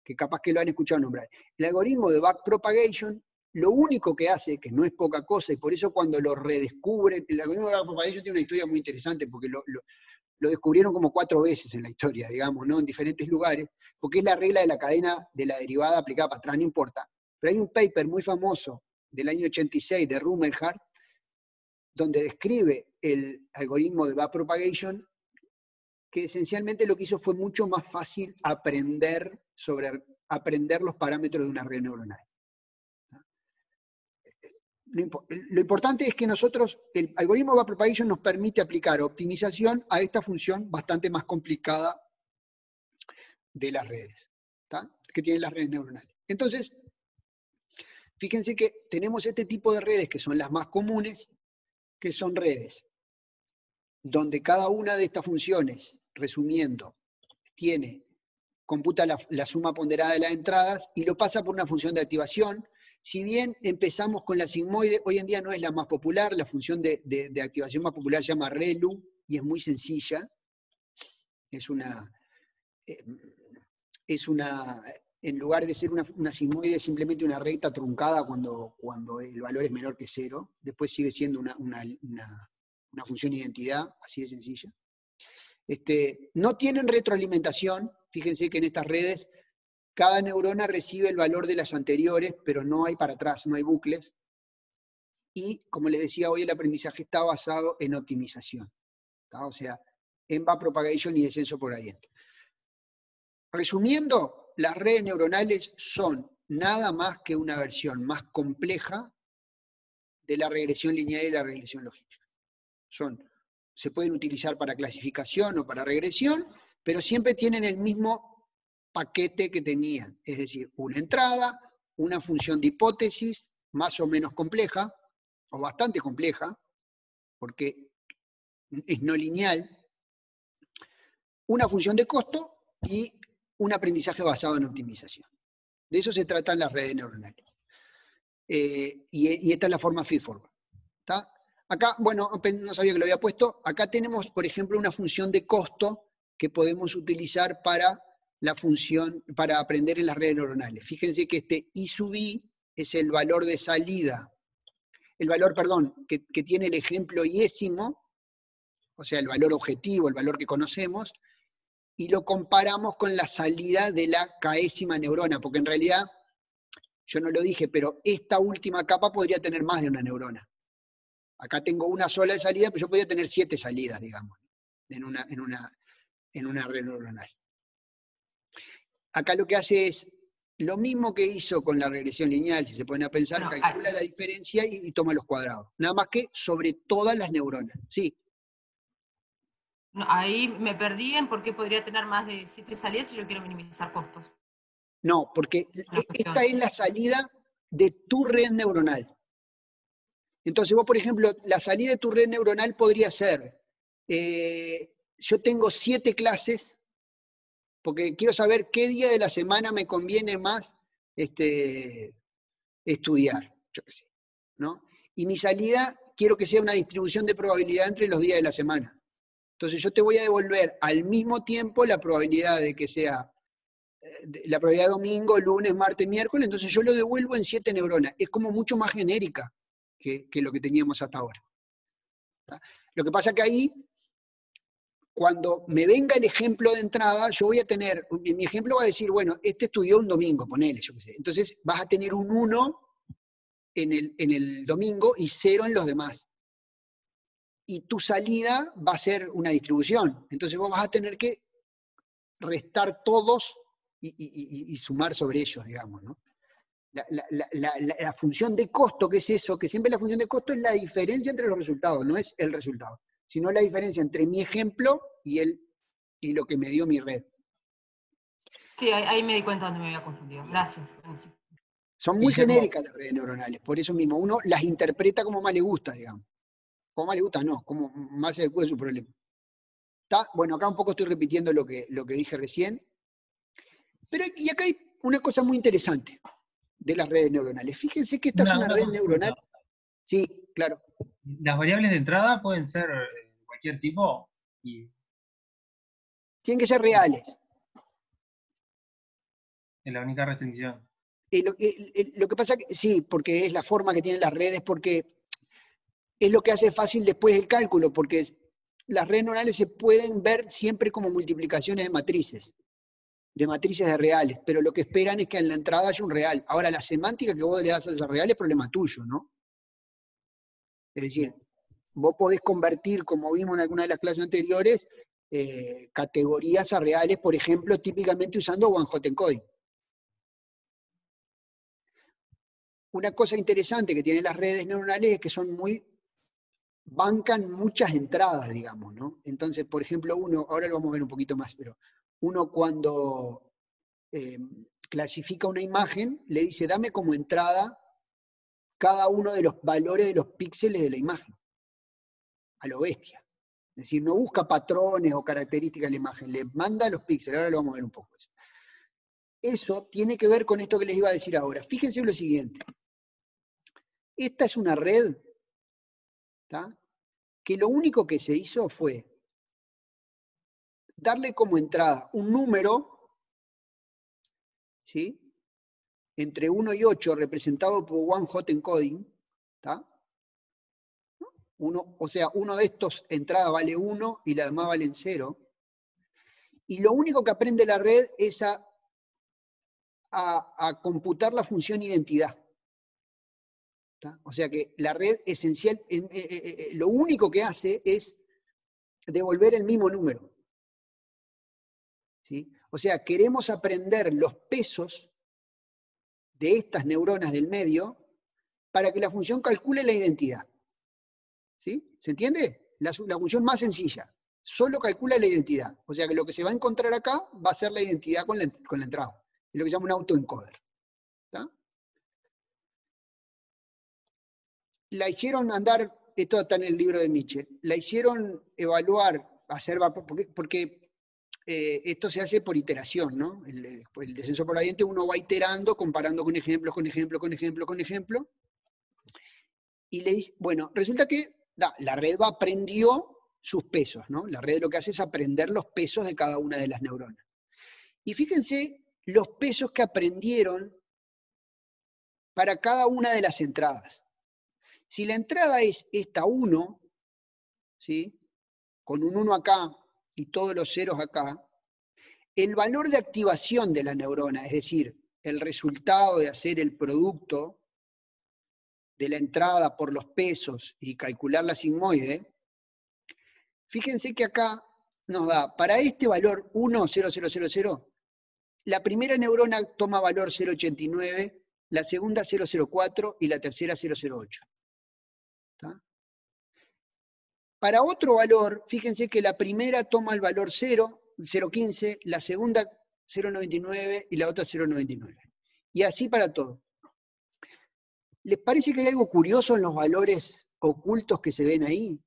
que capaz que lo han escuchado nombrar. El algoritmo de backpropagation, lo único que hace, que no es poca cosa, y por eso cuando lo redescubren, el algoritmo de backpropagation tiene una historia muy interesante, porque lo descubrieron como 4 veces en la historia, digamos, ¿no? En diferentes lugares, porque es la regla de la cadena de la derivada aplicada para atrás, no importa. Pero hay un paper muy famoso del año 86 de Rumelhart, donde describe el algoritmo de backpropagation, que esencialmente lo que hizo fue mucho más fácil aprender los parámetros de una red neuronal. Lo importante es que nosotros, el algoritmo de backpropagation nos permite aplicar optimización a esta función bastante más complicada de las redes, ¿tá? Que tienen las redes neuronales. Entonces, fíjense que tenemos este tipo de redes que son las más comunes, que son redes donde cada una de estas funciones, resumiendo, computa la suma ponderada de las entradas y lo pasa por una función de activación. Si bien empezamos con la sigmoide, hoy en día no es la más popular, la función de activación más popular se llama ReLU y es muy sencilla. En lugar de ser una sigmoide, es simplemente una recta truncada cuando el valor es menor que 0. Después sigue siendo una función identidad, así de sencilla. No tienen retroalimentación. Fíjense que en estas redes cada neurona recibe el valor de las anteriores, pero no hay para atrás, no hay bucles. Y, como les decía hoy, el aprendizaje está basado en optimización, ¿tá? O sea, en backpropagation y descenso por gradiente. Resumiendo, las redes neuronales son nada más que una versión más compleja de la regresión lineal y la regresión logística. Se pueden utilizar para clasificación o para regresión, pero siempre tienen el mismo paquete que tenían, es decir, una entrada, una función de hipótesis más o menos compleja, o bastante compleja, porque es no lineal, una función de costo y un aprendizaje basado en optimización. De eso se tratan las redes neuronales. Y esta es la forma feedforward. ¿Está? Acá, bueno, no sabía que lo había puesto. Acá tenemos, por ejemplo, una función de costo que podemos utilizar para para aprender en las redes neuronales. Fíjense que este I sub I es el valor de salida, que tiene el ejemplo iésimo, o sea, el valor objetivo, el valor que conocemos, y lo comparamos con la salida de la késima neurona, porque en realidad, yo no lo dije, pero esta última capa podría tener más de una neurona. Acá tengo una sola de salida, pero yo podría tener 7 salidas, digamos, en una red neuronal. Acá lo que hace es lo mismo que hizo con la regresión lineal, si se ponen a pensar, bueno, calcula la diferencia y toma los cuadrados. Nada más que sobre todas las neuronas. Sí. No, ahí me perdí en por qué podría tener más de 7 salidas si yo quiero minimizar costos. No, porque esta es la salida de tu red neuronal. Entonces vos, por ejemplo, la salida de tu red neuronal podría ser, yo tengo 7 clases, porque quiero saber qué día de la semana me conviene más estudiar, yo qué sé, ¿no? Y mi salida quiero que sea una distribución de probabilidad entre los días de la semana. Entonces yo te voy a devolver al mismo tiempo la probabilidad de que sea la probabilidad de domingo, lunes, martes, miércoles, entonces yo lo devuelvo en 7 neuronas. Es como mucho más genérica que lo que teníamos hasta ahora. ¿Tá? Lo que pasa que ahí cuando me venga el ejemplo de entrada, yo voy a tener, mi ejemplo va a decir, bueno, este estudió un domingo, ponele, yo qué sé. Entonces vas a tener un 1 en el domingo y 0 en los demás. Y tu salida va a ser una distribución. Entonces vos vas a tener que restar todos y sumar sobre ellos, digamos, ¿no? La función de costo, que es eso, que siempre la función de costo es la diferencia entre los resultados, no es el resultado, sino la diferencia entre mi ejemplo y lo que me dio mi red. Sí, ahí me di cuenta donde me había confundido. Gracias. Son muy genéricas las redes neuronales, por eso mismo uno las interpreta como más le gusta, digamos. Como más le gusta, no, como más se adecua a su problema. ¿Está? Bueno, acá un poco estoy repitiendo lo que dije recién. Pero y acá hay una cosa muy interesante de las redes neuronales. Fíjense que esta es una red consulta. neuronal. Sí, claro. Las variables de entrada pueden ser de cualquier tipo. Tienen que ser reales. Es la única restricción. Lo que pasa, sí, porque es la forma que tienen las redes, porque es lo que hace fácil después el cálculo, porque las redes neuronales se pueden ver siempre como multiplicaciones de matrices de reales, pero lo que esperan es que en la entrada haya un real. Ahora, la semántica que vos le das a ese real es problema tuyo, ¿no? Es decir, vos podés convertir, como vimos en alguna de las clases anteriores, categorías a reales, por ejemplo, típicamente usando one-hot encoding. Una cosa interesante que tienen las redes neuronales es que bancan muchas entradas, digamos, ¿no? Entonces, por ejemplo, ahora lo vamos a ver un poquito más, pero uno cuando clasifica una imagen, le dice, dame como entrada cada uno de los valores de los píxeles de la imagen, a lo bestia. Es decir, no busca patrones o características de la imagen, le manda los píxeles, ahora lo vamos a ver un poco eso. Eso tiene que ver con esto que les iba a decir ahora. Fíjense lo siguiente. Esta es una red, ¿tá? Que lo único que se hizo fue darle como entrada un número, ¿sí? Entre 1 y 8 representado por one-hot encoding, ¿tá? O sea, uno de estos entradas vale 1 y las demás valen 0. Y lo único que aprende la red es a computar la función identidad. ¿Tá? O sea que la red esencial, lo único que hace es devolver el mismo número. ¿Sí? O sea, queremos aprender los pesos de estas neuronas del medio para que la función calcule la identidad. ¿Sí? ¿Se entiende? La función más sencilla. Solo calcula la identidad. O sea que lo que se va a encontrar acá va a ser la identidad con la entrada. Es lo que se llama un autoencoder. ¿Tá? La hicieron andar, esto está en el libro de Mitchell, la hicieron evaluar, porque esto se hace por iteración, ¿no? El descenso por gradiente uno va iterando, comparando con ejemplos, con ejemplo, con ejemplo, con ejemplo. Y le dice, bueno, resulta que la red aprendió sus pesos, ¿no? La red lo que hace es aprender los pesos de cada una de las neuronas. Y fíjense los pesos que aprendieron para cada una de las entradas. Si la entrada es esta 1, ¿sí? Con un 1 acá y todos los ceros acá, el valor de activación de la neurona, es decir, el resultado de hacer el producto de la entrada por los pesos y calcular la sigmoide, fíjense que acá nos da, para este valor 1, 0, 0, 0, 0, la primera neurona toma valor 0,89, la segunda 0,04 y la tercera 0,08. ¿Tá? Para otro valor, fíjense que la primera toma el valor 0, 0,15, la segunda 0,99 y la otra 0,99. Y así para todo. ¿Les parece que hay algo curioso en los valores ocultos que se ven ahí?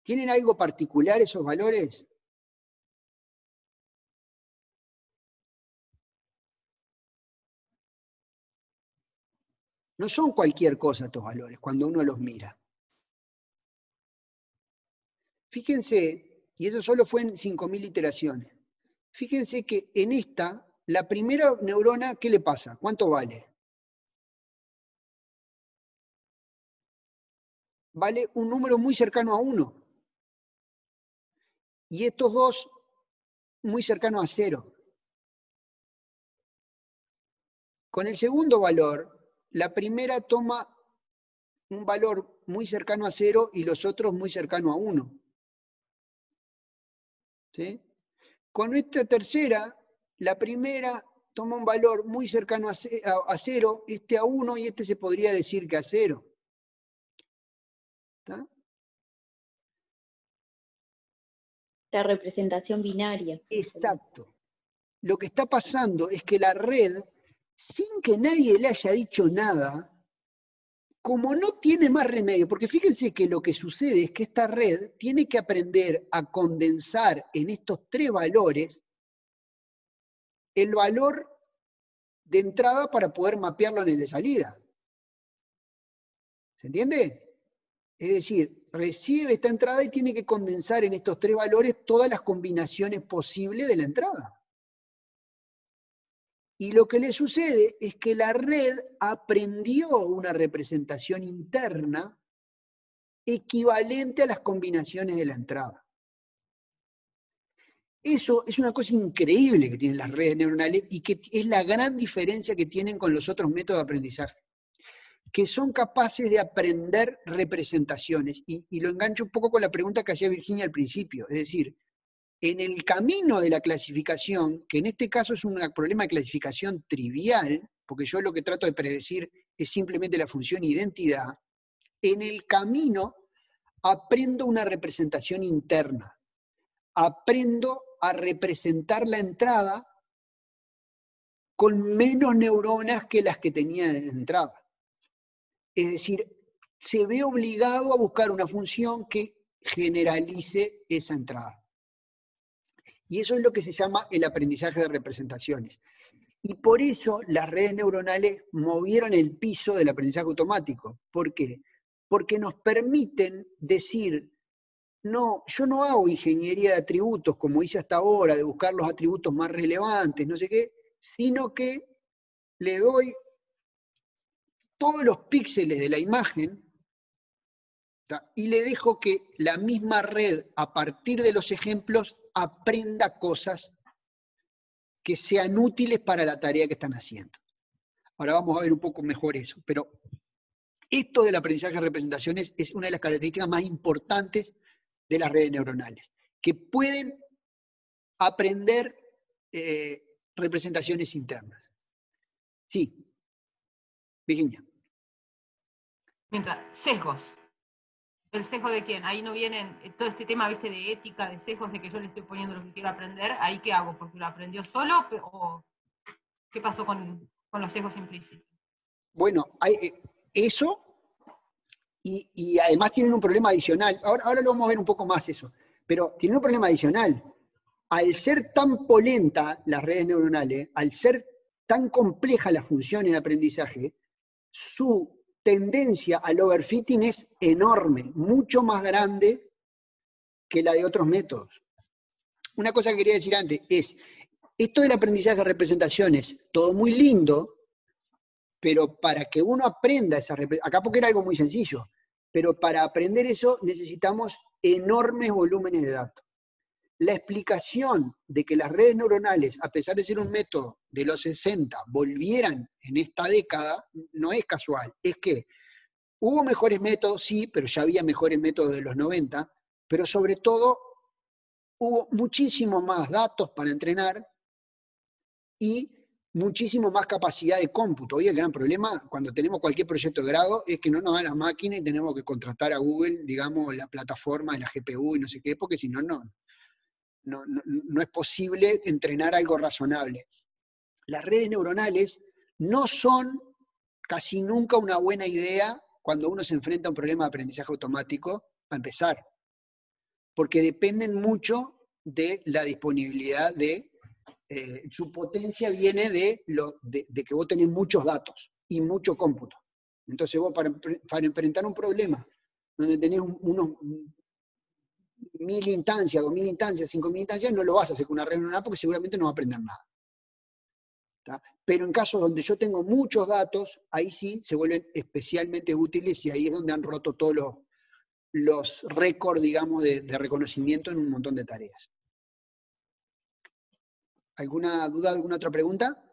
¿Tienen algo particular esos valores? No son cualquier cosa estos valores cuando uno los mira. Fíjense, y eso solo fue en 5.000 iteraciones. Fíjense que en esta, la primera neurona, ¿qué le pasa? ¿Cuánto vale? Vale un número muy cercano a 1. y estos dos muy cercanos a 0. Con el segundo valor, la primera toma un valor muy cercano a 0 y los otros muy cercano a 1. ¿Sí? Con esta tercera, la primera toma un valor muy cercano a 0, este a 1 y este se podría decir que a 0. ¿Está? La representación binaria. Exacto. Lo que está pasando es que la red, sin que nadie le haya dicho nada, como no tiene más remedio, porque fíjense que lo que sucede es que esta red tiene que aprender a condensar en estos 3 valores el valor de entrada para poder mapearlo en el de salida. ¿Se entiende? Es decir, recibe esta entrada y tiene que condensar en estos 3 valores todas las combinaciones posibles de la entrada. Y lo que le sucede es que la red aprendió una representación interna equivalente a las combinaciones de la entrada. Eso es una cosa increíble que tienen las redes neuronales y que es la gran diferencia que tienen con los otros métodos de aprendizaje, que son capaces de aprender representaciones. Y lo engancho un poco con la pregunta que hacía Virginia al principio, es decir, en el camino de la clasificación, que en este caso es un problema de clasificación trivial, porque yo lo que trato de predecir es simplemente la función identidad, en el camino aprendo una representación interna. Aprendo a representar la entrada con menos neuronas que las que tenía de entrada. Es decir, se ve obligado a buscar una función que generalice esa entrada. Y eso es lo que se llama el aprendizaje de representaciones. Y por eso las redes neuronales movieron el piso del aprendizaje automático. ¿Por qué? Porque nos permiten decir, no, yo no hago ingeniería de atributos como hice hasta ahora, de buscar los atributos más relevantes, no sé qué, sino que le doy todos los píxeles de la imagen, ¿tá? Y le dejo que la misma red, a partir de los ejemplos, aprenda cosas que sean útiles para la tarea que están haciendo. Ahora vamos a ver un poco mejor eso, pero esto del aprendizaje de representaciones es una de las características más importantes de las redes neuronales, que pueden aprender representaciones internas. Sí, Virginia. Mientras, sesgos. ¿El sesgo de quién? Ahí no vienen, todo este tema, viste, de ética, de sesgos, de que yo le estoy poniendo lo que quiero aprender, ¿ahí qué hago? ¿Porque lo aprendió solo? ¿O qué pasó con los sesgos implícitos? Bueno, hay eso, y además tienen un problema adicional. Ahora lo vamos a ver un poco más eso, pero tienen un problema adicional. Al ser tan polenta las redes neuronales, al ser tan complejas las funciones de aprendizaje, su tendencia al overfitting es enorme, mucho más grande que la de otros métodos. Una cosa que quería decir antes es, esto del aprendizaje de representaciones, todo muy lindo, pero para que uno aprenda esa representación, acá porque era algo muy sencillo, pero para aprender eso necesitamos enormes volúmenes de datos. La explicación de que las redes neuronales, a pesar de ser un método de los 60, volvieran en esta década, no es casual. Es que hubo mejores métodos, sí, pero ya había mejores métodos de los 90, pero sobre todo hubo muchísimo más datos para entrenar y muchísimo más capacidad de cómputo. Hoy el gran problema, cuando tenemos cualquier proyecto de grado, es que no nos dan las máquinas y tenemos que contratar a Google, digamos, la plataforma de la GPU y no sé qué, porque si no, no es posible entrenar algo razonable. Las redes neuronales no son casi nunca una buena idea cuando uno se enfrenta a un problema de aprendizaje automático, a empezar, porque dependen mucho de la disponibilidad de... su potencia viene de que vos tenés muchos datos y mucho cómputo. Entonces vos para enfrentar un problema donde tenés unos 1000 instancias, 2000 instancias, 5000 instancias, no lo vas a hacer con una red neuronal porque seguramente no va a aprender nada. ¿Tá? Pero en casos donde yo tengo muchos datos, ahí sí se vuelven especialmente útiles y ahí es donde han roto todos los récords, digamos, de reconocimiento en un montón de tareas. ¿Alguna duda, alguna otra pregunta?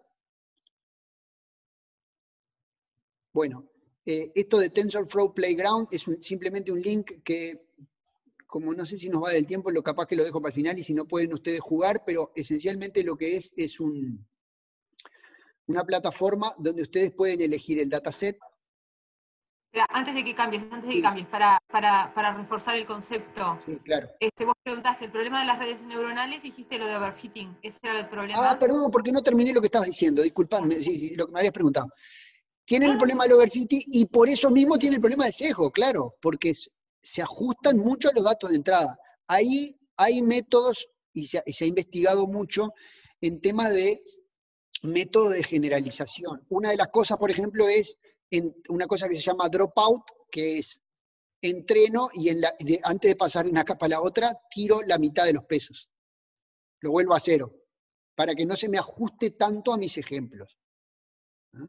Bueno, esto de TensorFlow Playground es simplemente un link que, como no sé si nos va a dar el tiempo, lo capaz que lo dejo para el final y si no pueden ustedes jugar, pero esencialmente lo que es una plataforma donde ustedes pueden elegir el dataset. Antes de que cambies, Sí. para reforzar el concepto. Sí, claro. Vos preguntaste el problema de las redes neuronales y dijiste lo de overfitting. ¿Ese era el problema? Ah, perdón, porque no terminé lo que estabas diciendo, disculpadme, sí, lo que me habías preguntado. Tienen el Ah. problema del overfitting y por eso mismo tienen el problema de sesgo, claro, porque se ajustan mucho a los datos de entrada. Ahí hay métodos, y se ha investigado mucho, en temas de método de generalización. Una de las cosas, por ejemplo, es una cosa que se llama dropout, que es entreno y antes de pasar de una capa a la otra, tiro la mitad de los pesos. Lo vuelvo a cero, para que no se me ajuste tanto a mis ejemplos. ¿Ah?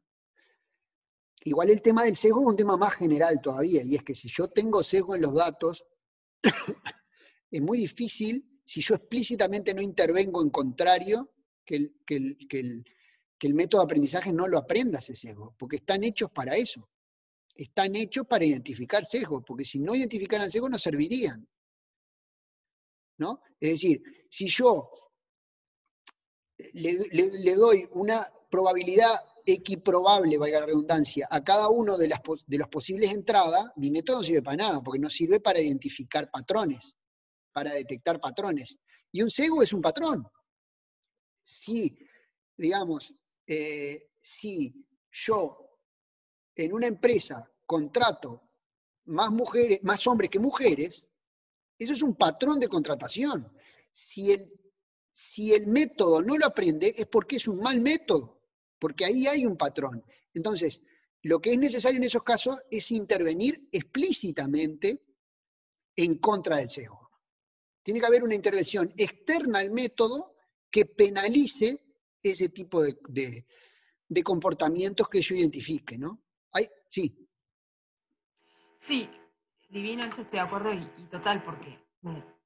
Igual el tema del sesgo es un tema más general todavía, y es que si yo tengo sesgo en los datos, es muy difícil, si yo explícitamente no intervengo en contrario, que el método de aprendizaje no lo aprenda ese sesgo, porque están hechos para eso. Están hechos para identificar sesgos, porque si no identificaran sesgos no servirían. ¿No? Es decir, si yo le doy una probabilidad equiprobable, valga la redundancia, a cada uno de las posibles entradas, mi método no sirve para nada, porque no sirve para identificar patrones, para detectar patrones. Y un sesgo es un patrón. Si, digamos, si yo en una empresa contrato más hombres que mujeres, eso es un patrón de contratación. Si el método no lo aprende, es porque es un mal método, porque ahí hay un patrón. Entonces, lo que es necesario en esos casos es intervenir explícitamente en contra del sesgo. Tiene que haber una intervención externa al método que penalice ese tipo de comportamientos que yo identifique, ¿no? Sí. Sí, divino, esto estoy de acuerdo y total, porque,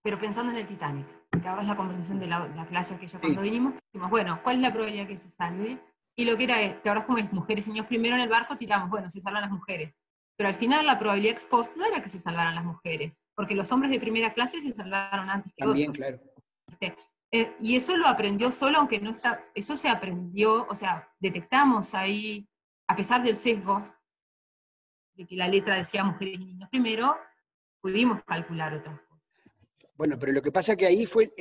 pero pensando en el Titanic, que ahora es la conversación de la clase aquella cuando vinimos, dijimos, bueno, ¿cuál es la probabilidad que se salve? Y lo que era, ahora es como es mujeres y niños primero en el barco, tiramos, bueno, se salvan las mujeres. Pero al final la probabilidad ex post no era que se salvaran las mujeres, porque los hombres de primera clase se salvaron antes que También, otros. claro. Y eso lo aprendió solo, aunque no está, eso se aprendió, o sea, detectamos ahí, a pesar del sesgo, de que la letra decía mujeres y niños primero, pudimos calcular otras cosas. Bueno, pero lo que pasa es que ahí fue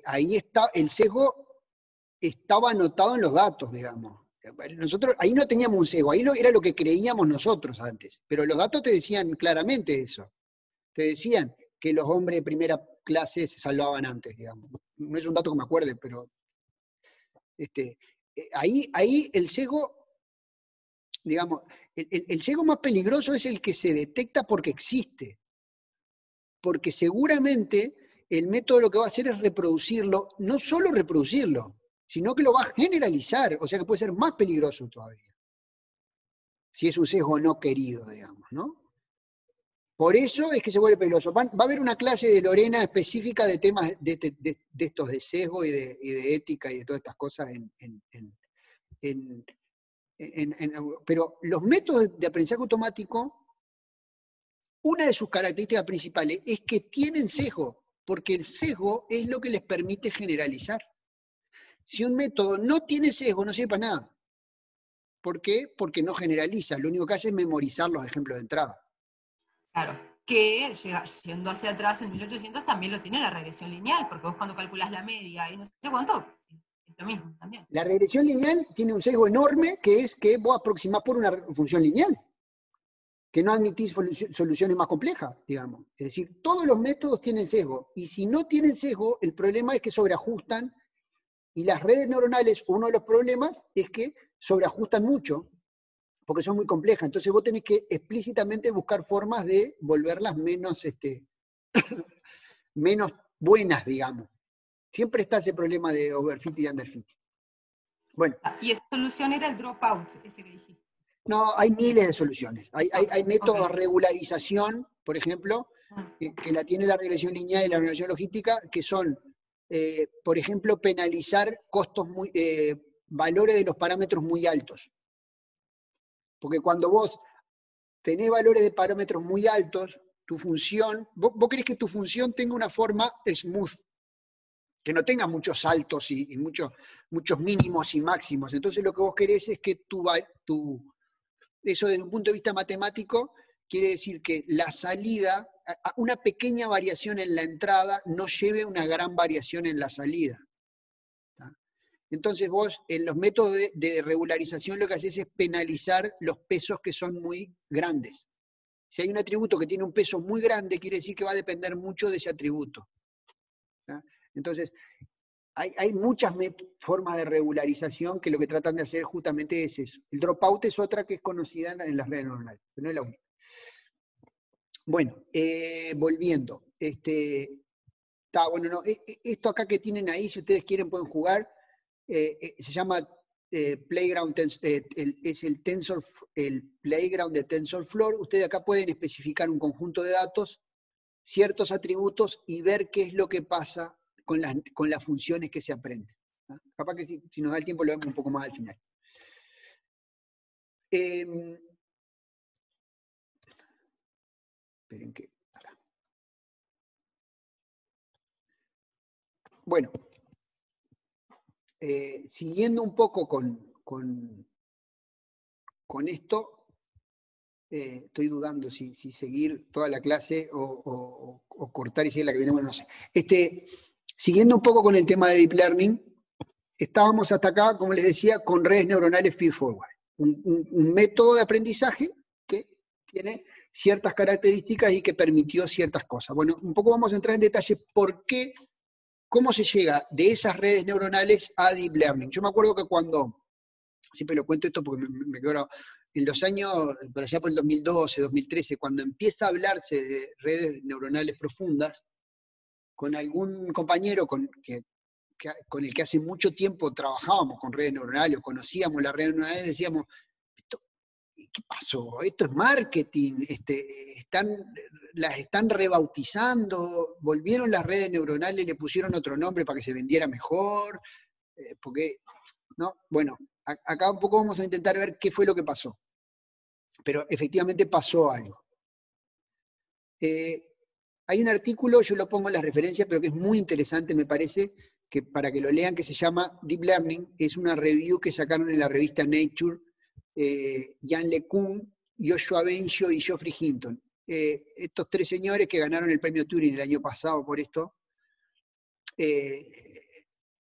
ahí está, el sesgo estaba anotado en los datos, digamos. Nosotros ahí no teníamos un sesgo, ahí era lo que creíamos nosotros antes, pero los datos te decían claramente eso. Te decían que los hombres de primera clase se salvaban antes, digamos. No es un dato que me acuerde, pero ahí el sesgo, digamos, el sesgo más peligroso es el que se detecta porque existe. Porque seguramente el método lo que va a hacer es reproducirlo, no solo reproducirlo, sino que lo va a generalizar, o sea que puede ser más peligroso todavía. Si es un sesgo no querido, digamos, ¿no? Por eso es que se vuelve peligroso. Va a haber una clase de Lorena específica de temas de estos de sesgo y de ética y de todas estas cosas pero los métodos de aprendizaje automático, una de sus características principales es que tienen sesgo, porque el sesgo es lo que les permite generalizar. Si un método no tiene sesgo, no sirve para nada. ¿Por qué? Porque no generaliza, lo único que hace es memorizar los ejemplos de entrada. Claro, que siendo hacia atrás en 1800 también lo tiene la regresión lineal, porque vos cuando calculás la media y no sé cuánto, es lo mismo también. La regresión lineal tiene un sesgo enorme, que es que vos aproximás por una función lineal, que no admitís soluciones más complejas, digamos. Es decir, todos los métodos tienen sesgo, y si no tienen sesgo, el problema es que sobreajustan, y las redes neuronales, uno de los problemas es que sobreajustan mucho, porque son muy complejas. Entonces vos tenés que explícitamente buscar formas de volverlas menos, menos buenas, digamos. Siempre está ese problema de overfit y underfit. Bueno. Y esa solución era el dropout, ese que dijiste. No, hay miles de soluciones. Hay métodos de regularización, por ejemplo, que la tiene la regresión lineal y la regresión logística, que son, por ejemplo, penalizar costos valores de los parámetros muy altos. Porque cuando vos tenés valores de parámetros muy altos, tu función, vos querés que tu función tenga una forma smooth, que no tenga muchos saltos y muchos mínimos y máximos. Entonces lo que vos querés es que eso desde un punto de vista matemático quiere decir que la salida, una pequeña variación en la entrada no lleve una gran variación en la salida. ¿Tá? Entonces vos en los métodos de regularización lo que haces es penalizar los pesos que son muy grandes. Si hay un atributo que tiene un peso muy grande, quiere decir que va a depender mucho de ese atributo. ¿Tá? Entonces, hay muchas formas de regularización que lo que tratan de hacer justamente es eso. El dropout es otra que es conocida en las redes neuronales, pero no es la única. Bueno, volviendo. Bueno, no, esto acá que tienen ahí, si ustedes quieren pueden jugar, se llama Playground, es el Playground de TensorFlow. Ustedes acá pueden especificar un conjunto de datos, ciertos atributos y ver qué es lo que pasa con las funciones que se aprenden. ¿No? Capaz que si nos da el tiempo lo vemos un poco más al final. Esperen que... Acá. Bueno, siguiendo un poco con esto, estoy dudando si seguir toda la clase o cortar y seguir la que viene, bueno, no sé. Siguiendo un poco con el tema de Deep Learning, estábamos hasta acá, como les decía, con redes neuronales feed-forward. Un método de aprendizaje que tiene ciertas características y que permitió ciertas cosas. Bueno, un poco vamos a entrar en detalle por qué, cómo se llega de esas redes neuronales a Deep Learning. Yo me acuerdo que cuando, siempre lo cuento esto porque me quedo grabado, en los años, por allá por el 2012, 2013, cuando empieza a hablarse de redes neuronales profundas, con algún compañero con el que hace mucho tiempo trabajábamos con redes neuronales, o conocíamos las redes neuronales, decíamos, ¿qué pasó? Esto es marketing, las están rebautizando, volvieron las redes neuronales, le pusieron otro nombre para que se vendiera mejor, porque, ¿no? Bueno, acá un poco vamos a intentar ver qué fue lo que pasó. Pero efectivamente pasó algo. Hay un artículo, yo lo pongo en las referencias, pero que es muy interesante, me parece, que para que lo lean, que se llama Deep Learning, es una review que sacaron en la revista Nature, Yann LeCun, Joshua Bengio y Geoffrey Hinton. Estos tres señores que ganaron el premio Turing el año pasado por esto,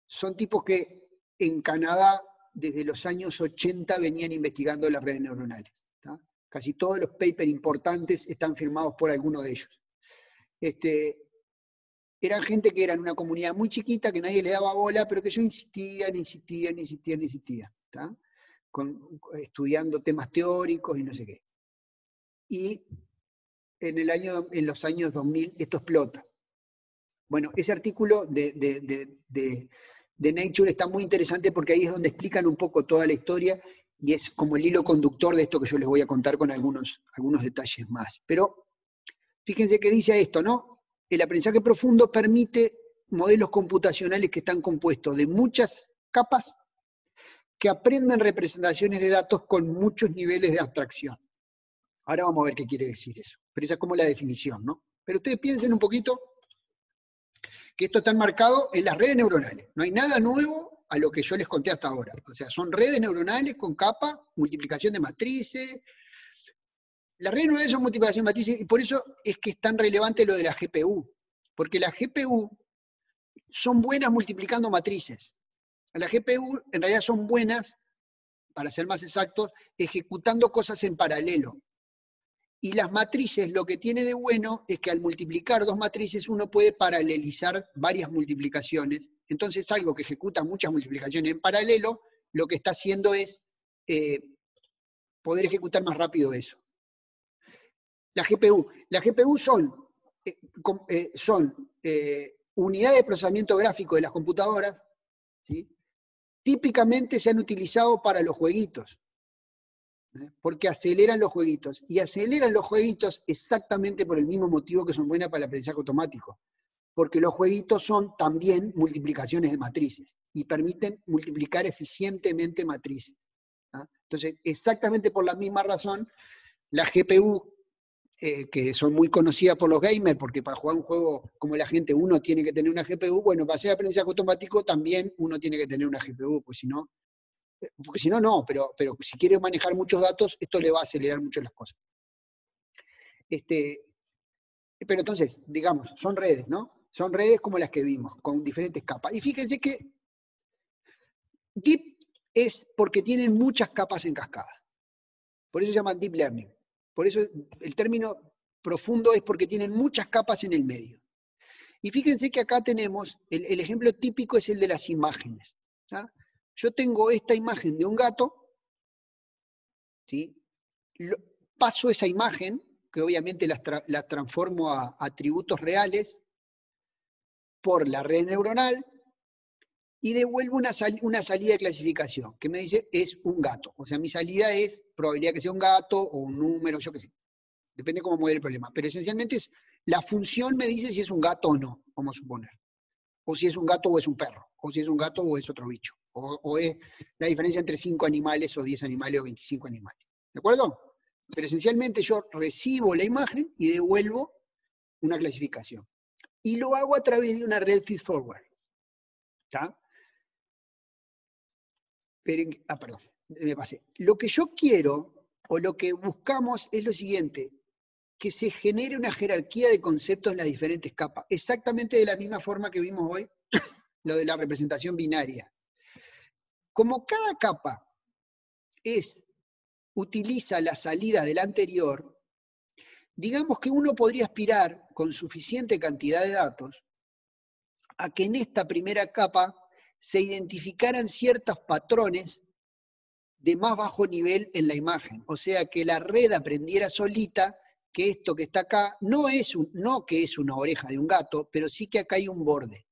son tipos que en Canadá desde los años 80 venían investigando las redes neuronales. ¿Tá? Casi todos los papers importantes están firmados por alguno de ellos. Eran gente que era en una comunidad muy chiquita, que nadie le daba bola, pero que ellos insistían. ¿Tá? Estudiando temas teóricos y no sé qué. Y en los años 2000 esto explota. Bueno, ese artículo de Nature está muy interesante porque ahí es donde explican un poco toda la historia y es como el hilo conductor de esto que yo les voy a contar con algunos detalles más. Pero fíjense que dice esto, ¿no? El aprendizaje profundo permite modelos computacionales que están compuestos de muchas capas que aprenden representaciones de datos con muchos niveles de abstracción. Ahora vamos a ver qué quiere decir eso. Pero esa es como la definición, ¿no? Pero ustedes piensen un poquito que esto está enmarcado en las redes neuronales. No hay nada nuevo a lo que yo les conté hasta ahora. O sea, son redes neuronales con capa, multiplicación de matrices. Las redes neuronales son multiplicación de matrices y por eso es que es tan relevante lo de la GPU. Porque las GPU son buenas multiplicando matrices. Las GPU en realidad son buenas, para ser más exactos, ejecutando cosas en paralelo. Y las matrices lo que tiene de bueno es que al multiplicar dos matrices uno puede paralelizar varias multiplicaciones. Entonces algo que ejecuta muchas multiplicaciones en paralelo, lo que está haciendo es poder ejecutar más rápido eso. La GPU son unidades de procesamiento gráfico de las computadoras, ¿sí? Típicamente se han utilizado para los jueguitos. Porque aceleran los jueguitos. Y aceleran los jueguitos exactamente por el mismo motivo que son buenas para el aprendizaje automático. Porque los jueguitos son también multiplicaciones de matrices y permiten multiplicar eficientemente matrices. Entonces, exactamente por la misma razón, la GPU, que son muy conocidas por los gamers, porque para jugar un juego como la gente uno tiene que tener una GPU, bueno, para hacer aprendizaje automático también uno tiene que tener una GPU, pues si no, porque si no, no, pero si quiere manejar muchos datos, esto le va a acelerar mucho las cosas. Pero entonces, digamos, son redes, ¿no? Son redes como las que vimos, con diferentes capas. Y fíjense que Deep es porque tienen muchas capas en cascada. Por eso se llaman Deep Learning. Por eso el término profundo es porque tienen muchas capas en el medio. Y fíjense que acá tenemos, el ejemplo típico es el de las imágenes. ¿Ah? Yo tengo esta imagen de un gato, ¿sí? Paso esa imagen, que obviamente la transformo a atributos reales, por la red neuronal, y devuelvo una salida de clasificación, que me dice es un gato. O sea, mi salida es probabilidad que sea un gato o un número, yo qué sé. Depende cómo modele el problema. Pero esencialmente es, la función me dice si es un gato o no, vamos a suponer. O si es un gato o es un perro. O si es un gato o es otro bicho. O es la diferencia entre 5 animales o 10 animales o 25 animales. ¿De acuerdo? Pero esencialmente yo recibo la imagen y devuelvo una clasificación. Y lo hago a través de una red feedforward. ¿Está? Perdón, me pasé. Lo que yo quiero, o lo que buscamos, es lo siguiente, que se genere una jerarquía de conceptos en las diferentes capas, exactamente de la misma forma que vimos hoy, lo de la representación binaria. Como cada capa utiliza la salida de la anterior, digamos que uno podría aspirar, con suficiente cantidad de datos, a que en esta primera capa se identificaran ciertos patrones de más bajo nivel en la imagen. O sea, que la red aprendiera solita que esto que está acá no que es una oreja de un gato, pero sí que acá hay un borde.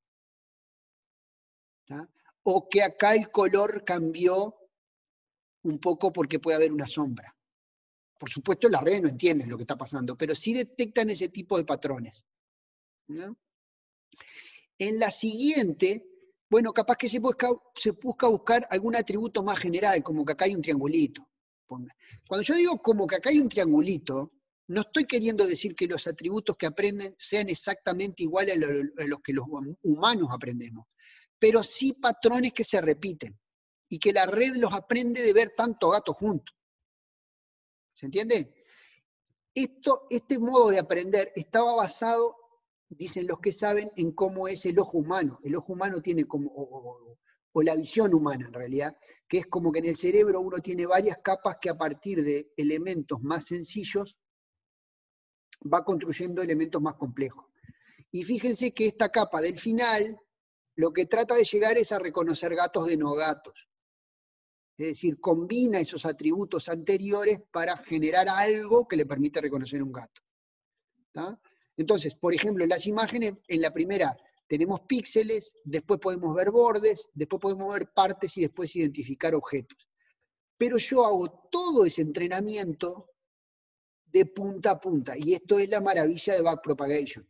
¿Tá? O que acá el color cambió un poco porque puede haber una sombra. Por supuesto, las redes no entienden lo que está pasando, pero sí detectan ese tipo de patrones. ¿No? En la siguiente, bueno, capaz que se busca buscar algún atributo más general, como que acá hay un triangulito. Cuando yo digo como que acá hay un triangulito, no estoy queriendo decir que los atributos que aprenden sean exactamente iguales a los que los humanos aprendemos, pero sí patrones que se repiten y que la red los aprende de ver tanto gatos juntos. ¿Se entiende? Este modo de aprender estaba basado, dicen los que saben, en cómo es el ojo humano. El ojo humano tiene como, o la visión humana en realidad, que es como que en el cerebro uno tiene varias capas que a partir de elementos más sencillos va construyendo elementos más complejos. Y fíjense que esta capa del final lo que trata de llegar es a reconocer gatos de no gatos. Es decir, combina esos atributos anteriores para generar algo que le permite reconocer un gato. ¿Tá? Entonces, por ejemplo, en las imágenes, en la primera tenemos píxeles, después podemos ver bordes, después podemos ver partes y después identificar objetos. Pero yo hago todo ese entrenamiento de punta a punta, y esto es la maravilla de backpropagation.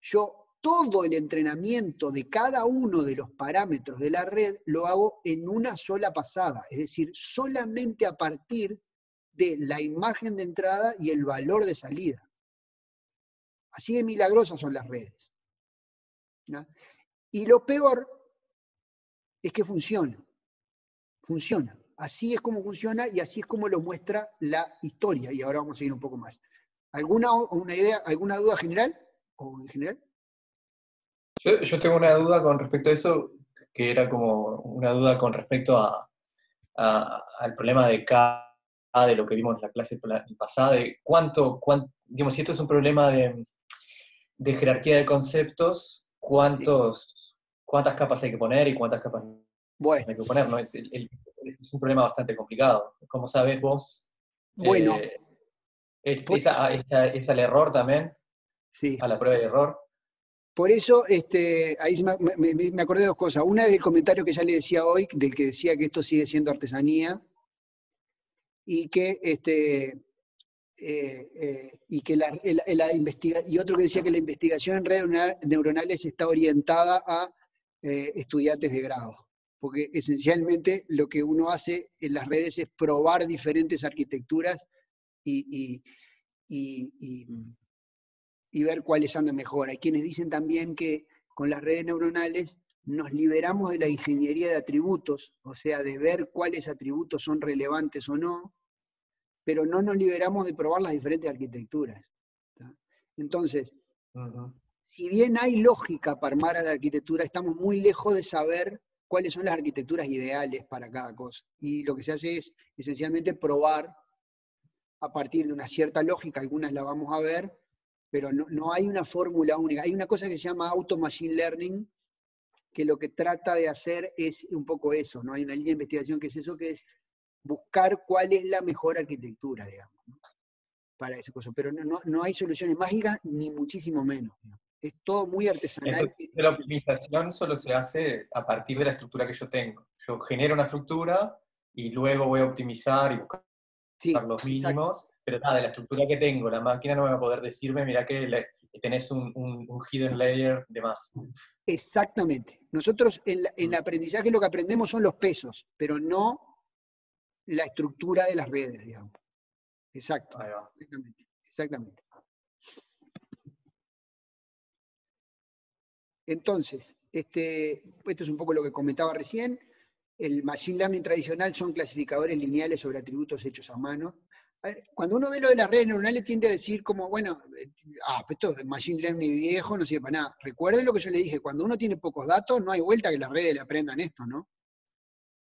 Yo todo el entrenamiento de cada uno de los parámetros de la red lo hago en una sola pasada, es decir, solamente a partir de la imagen de entrada y el valor de salida. Así de milagrosas son las redes. ¿No? Y lo peor es que funciona. Funciona. Así es como funciona y así es como lo muestra la historia. Y ahora vamos a seguir un poco más. ¿Alguna duda general? ¿O en general? Yo tengo una duda con respecto a eso, que era como una duda con respecto al problema de K, de lo que vimos en la clase pasada, de digamos, si esto es un problema de jerarquía de conceptos, ¿cuántas capas hay que poner y cuántas capas no hay que poner? ¿No? Es un problema bastante complicado. ¿Cómo sabes vos? Bueno. ¿Es al error también? Sí. ¿A la prueba de error? Por eso, ahí me acordé de dos cosas. Una es el comentario que ya le decía hoy, del que decía que esto sigue siendo artesanía. y que, y otro que decía que la investigación en redes neuronales está orientada a estudiantes de grado, porque esencialmente lo que uno hace en las redes es probar diferentes arquitecturas y ver cuáles andan mejor. Hay quienes dicen también que con las redes neuronales nos liberamos de la ingeniería de atributos, o sea, de ver cuáles atributos son relevantes o no, pero no nos liberamos de probar las diferentes arquitecturas. ¿Tá? Entonces, si bien hay lógica para armar a la arquitectura, estamos muy lejos de saber cuáles son las arquitecturas ideales para cada cosa. Y lo que se hace es esencialmente probar a partir de una cierta lógica, algunas la vamos a ver, pero no hay una fórmula única. Hay una cosa que se llama Auto Machine Learning, que lo que trata de hacer es un poco eso, ¿no? Hay una línea de investigación que es eso, que es buscar cuál es la mejor arquitectura, digamos, ¿no? Para esa cosa. Pero no hay soluciones mágicas, ni muchísimo menos, digamos. Es todo muy artesanal. Entonces, la optimización solo se hace a partir de la estructura que yo tengo. Yo genero una estructura y luego voy a optimizar y buscar los mínimos, exacto. Pero nada, de la estructura que tengo, la máquina no me va a poder decirme, mira que tenés un hidden layer de más. Exactamente. Nosotros en el aprendizaje lo que aprendemos son los pesos, pero no la estructura de las redes, digamos. Exacto. Ahí va. Exactamente. Entonces, esto es un poco lo que comentaba recién. El Machine Learning tradicional son clasificadores lineales sobre atributos hechos a mano. A ver, cuando uno ve lo de las redes neuronales tiende a decir como, bueno, esto es Machine Learning viejo, no sirve para nada. Recuerden lo que yo le dije, cuando uno tiene pocos datos, no hay vuelta que las redes le aprendan esto, ¿no?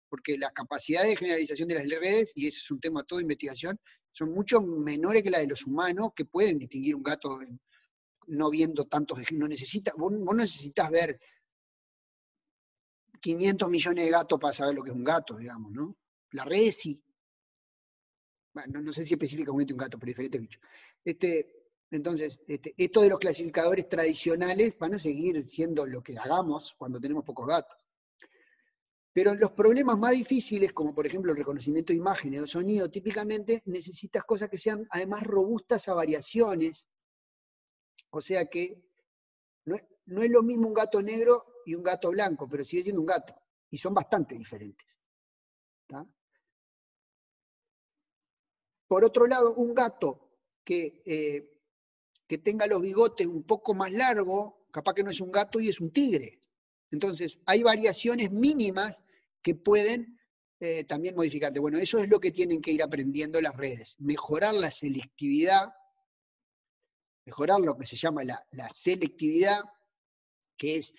Porque las capacidades de generalización de las redes, y ese es un tema todo de investigación, son mucho menores que las de los humanos, que pueden distinguir un gato no viendo tantos ejemplos. Vos no necesitas ver 500 millones de gatos para saber lo que es un gato, digamos, ¿no? La red sí. Bueno, no sé si específicamente un gato, pero diferentes bichos. Entonces, esto de los clasificadores tradicionales van a seguir siendo lo que hagamos cuando tenemos pocos datos. Pero los problemas más difíciles, como por ejemplo el reconocimiento de imágenes o sonido, típicamente necesitas cosas que sean además robustas a variaciones. O sea que no es lo mismo un gato negro y un gato blanco, pero sigue siendo un gato. Y son bastante diferentes. ¿Tá? Por otro lado, un gato que tenga los bigotes un poco más largos, capaz que no es un gato y es un tigre. Entonces, hay variaciones mínimas que pueden también modificarte. Bueno, eso es lo que tienen que ir aprendiendo las redes. Mejorar la selectividad, mejorar lo que se llama la selectividad, que es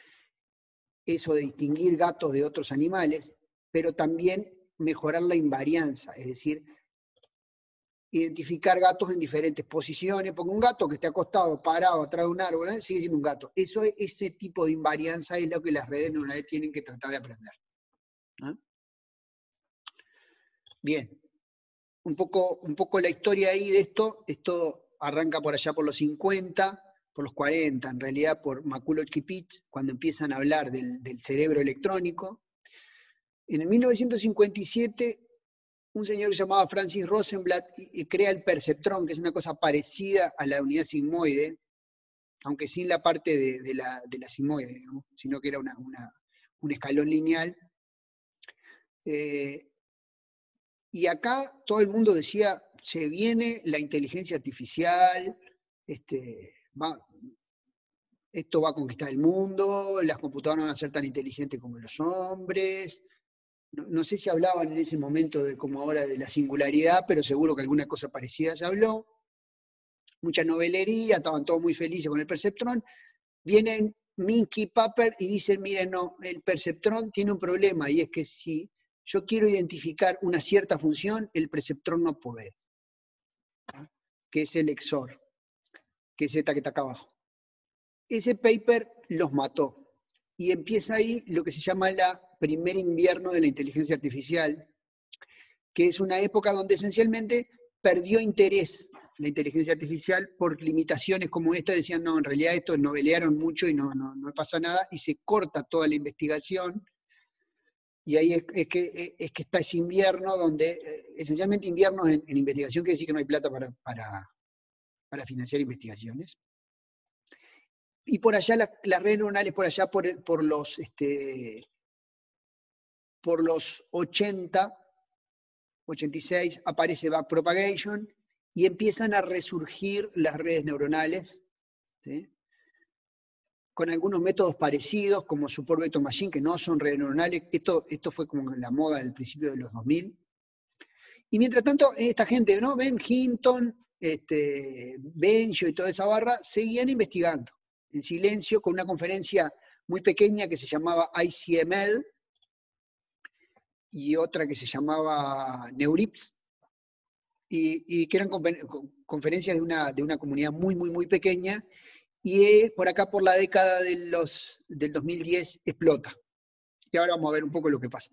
eso de distinguir gatos de otros animales, pero también mejorar la invarianza, es decir, identificar gatos en diferentes posiciones, porque un gato que esté acostado, parado, atrás de un árbol, sigue siendo un gato. Ese tipo de invarianza es lo que las redes neuronales tienen que tratar de aprender. ¿Ah? Bien, un poco la historia ahí de esto arranca por allá por los 50, por los 40, en realidad por McCulloch y Pitts, cuando empiezan a hablar del cerebro electrónico. En el 1957, un señor que se llamaba Francis Rosenblatt crea el perceptrón, que es una cosa parecida a la unidad sigmoide, aunque sin la parte de la sigmoide, digamos, sino que era un escalón lineal. Y acá todo el mundo decía, se viene la inteligencia artificial, esto va a conquistar el mundo, las computadoras van a ser tan inteligentes como los hombres. No sé si hablaban en ese momento como ahora de la singularidad, pero seguro que alguna cosa parecida se habló. Mucha novelería, estaban todos muy felices con el perceptrón. Vienen Minkey, Papert y dicen, miren, no, el perceptrón tiene un problema, y es que si yo quiero identificar una cierta función, el perceptrón no puede. ¿Ah? Que es el XOR, que es esta que está acá abajo. Ese paper los mató. Y empieza ahí lo que se llama la primer invierno de la inteligencia artificial, que es una época donde esencialmente perdió interés la inteligencia artificial por limitaciones como esta. Decían, no, en realidad esto novelearon mucho y no pasa nada, y se corta toda la investigación. Y ahí es que está ese invierno donde, esencialmente invierno en investigación quiere decir que no hay plata para financiar investigaciones. Y por allá, las redes neuronales, por allá por los 80, 86, aparece backpropagation y empiezan a resurgir las redes neuronales, ¿sí? Con algunos métodos parecidos, como Support Vector Machine, que no son redes neuronales. Esto fue como la moda al principio de los 2000. Y mientras tanto, esta gente, ¿no? Ben Hinton, Benjo y toda esa barra, seguían investigando en silencio con una conferencia muy pequeña que se llamaba ICML y otra que se llamaba Neurips, y que eran conferencias de una comunidad muy, muy, muy pequeña, y por acá por la década del 2010 explota. Y ahora vamos a ver un poco lo que pasa.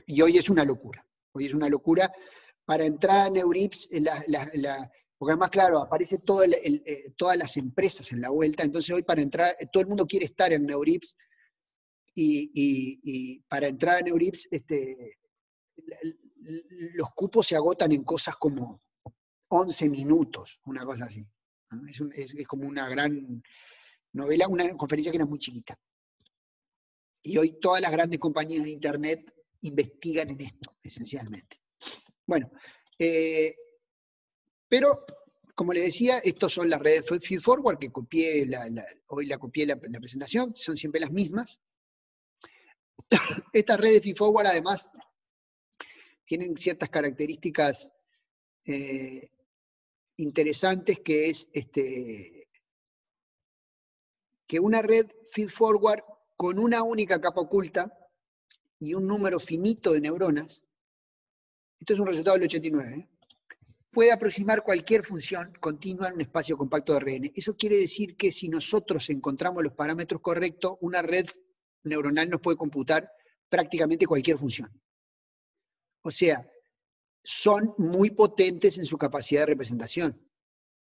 Y hoy es una locura. Hoy es una locura. Para entrar a Neurips, porque además, claro, aparece todas las empresas en la vuelta, entonces hoy para entrar, todo el mundo quiere estar en Neurips, y para entrar a Neurips, los cupos se agotan en cosas como 11 minutos, una cosa así. ¿No? Es como una gran novela, una conferencia que era muy chiquita. Y hoy todas las grandes compañías de Internet investigan en esto, esencialmente. Bueno, pero, como les decía, estos son las redes feedforward que copié, hoy la copié la presentación, son siempre las mismas. Estas redes feedforward, además, tienen ciertas características interesantes, que es que una red feedforward con una única capa oculta y un número finito de neuronas, esto es un resultado del 89, puede aproximar cualquier función continua en un espacio compacto de RN. Eso quiere decir que si nosotros encontramos los parámetros correctos, una red neuronal nos puede computar prácticamente cualquier función. O sea, son muy potentes en su capacidad de representación.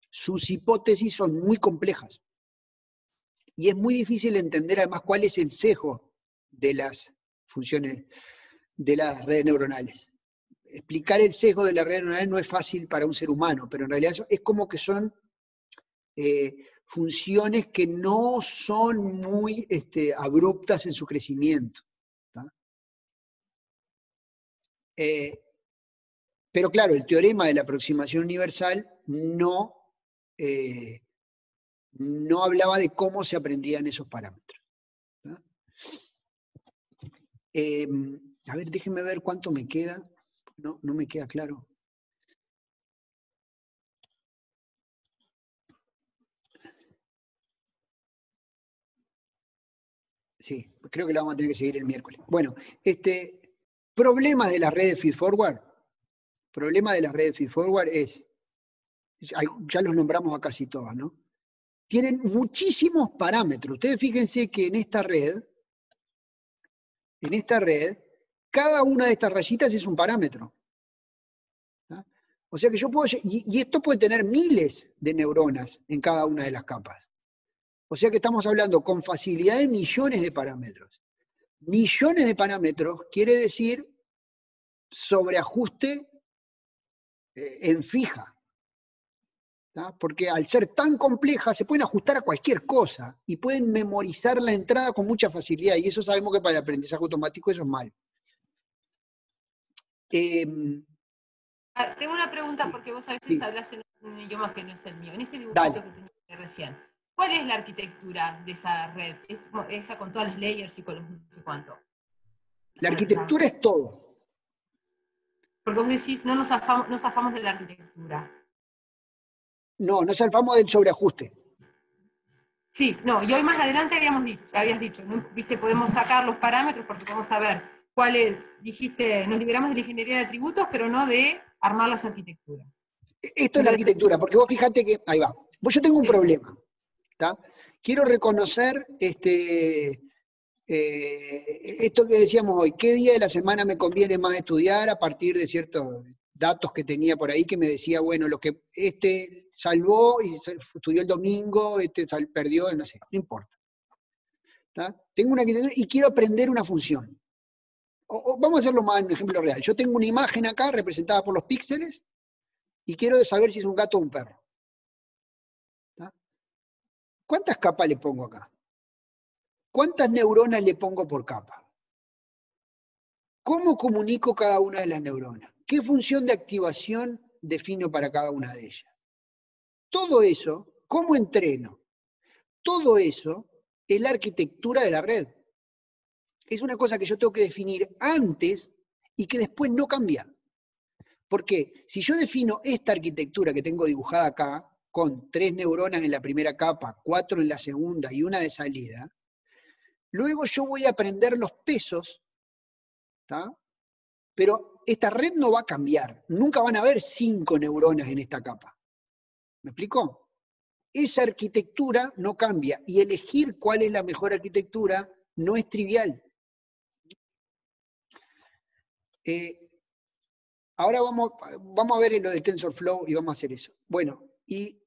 Sus hipótesis son muy complejas. Y es muy difícil entender además cuál es el sesgo de las funciones de las redes neuronales. Explicar el sesgo de la red neuronal no es fácil para un ser humano, pero en realidad es como que son funciones que no son muy abruptas en su crecimiento. Pero claro, el teorema de la aproximación universal no hablaba de cómo se aprendían esos parámetros. A ver, déjenme ver cuánto me queda. No me queda claro. Sí, creo que la vamos a tener que seguir el miércoles. Bueno, problema de las redes feedforward. Problema de las redes feedforward ya los nombramos a casi todas, ¿no? Tienen muchísimos parámetros. Ustedes fíjense que en esta red, cada una de estas rayitas es un parámetro. ¿Tá? O sea que yo puedo, y esto puede tener miles de neuronas en cada una de las capas. O sea que estamos hablando con facilidad de millones de parámetros. Millones de parámetros quiere decir sobreajuste en fija. ¿Tá? Porque al ser tan compleja se pueden ajustar a cualquier cosa y pueden memorizar la entrada con mucha facilidad, y eso sabemos que para el aprendizaje automático eso es malo. Tengo una pregunta, porque vos a veces hablas en un idioma que no es el mío. En ese dibujito que tenías recién, ¿cuál es la arquitectura de esa red? ¿Es esa con todas las layers y con los no sé cuánto? La arquitectura es todo. Porque vos decís, no zafamos de la arquitectura. No zafamos del sobreajuste. Sí, no, y hoy más adelante habías dicho, ¿no? ¿Viste? Podemos sacar los parámetros porque podemos saber cuáles, dijiste, nos liberamos de la ingeniería de atributos, pero no de armar las arquitecturas. Esto es la arquitectura, porque vos fíjate que, ahí va, yo tengo un problema, ¿tá? Quiero reconocer esto que decíamos hoy, ¿qué día de la semana me conviene más estudiar a partir de ciertos datos que tenía por ahí que me decía, bueno, lo que salvó y estudió el domingo, perdió, no sé, no importa. ¿Tá? Tengo una arquitectura y quiero aprender una función. O vamos a hacerlo más en un ejemplo real. Yo tengo una imagen acá representada por los píxeles y quiero saber si es un gato o un perro. ¿Tá? ¿Cuántas capas le pongo acá? ¿Cuántas neuronas le pongo por capa? ¿Cómo comunico cada una de las neuronas? ¿Qué función de activación defino para cada una de ellas? Todo eso, ¿cómo entreno? Todo eso es la arquitectura de la red. Es una cosa que yo tengo que definir antes y que después no cambia. Porque si yo defino esta arquitectura que tengo dibujada acá, con 3 neuronas en la primera capa, 4 en la segunda y una de salida, luego yo voy a aprender los pesos, ¿tá? Pero esta red no va a cambiar. Nunca van a haber 5 neuronas en esta capa. ¿Me explico? Esa arquitectura no cambia. Y elegir cuál es la mejor arquitectura no es trivial. Ahora vamos a ver lo de TensorFlow y vamos a hacer eso. Bueno, y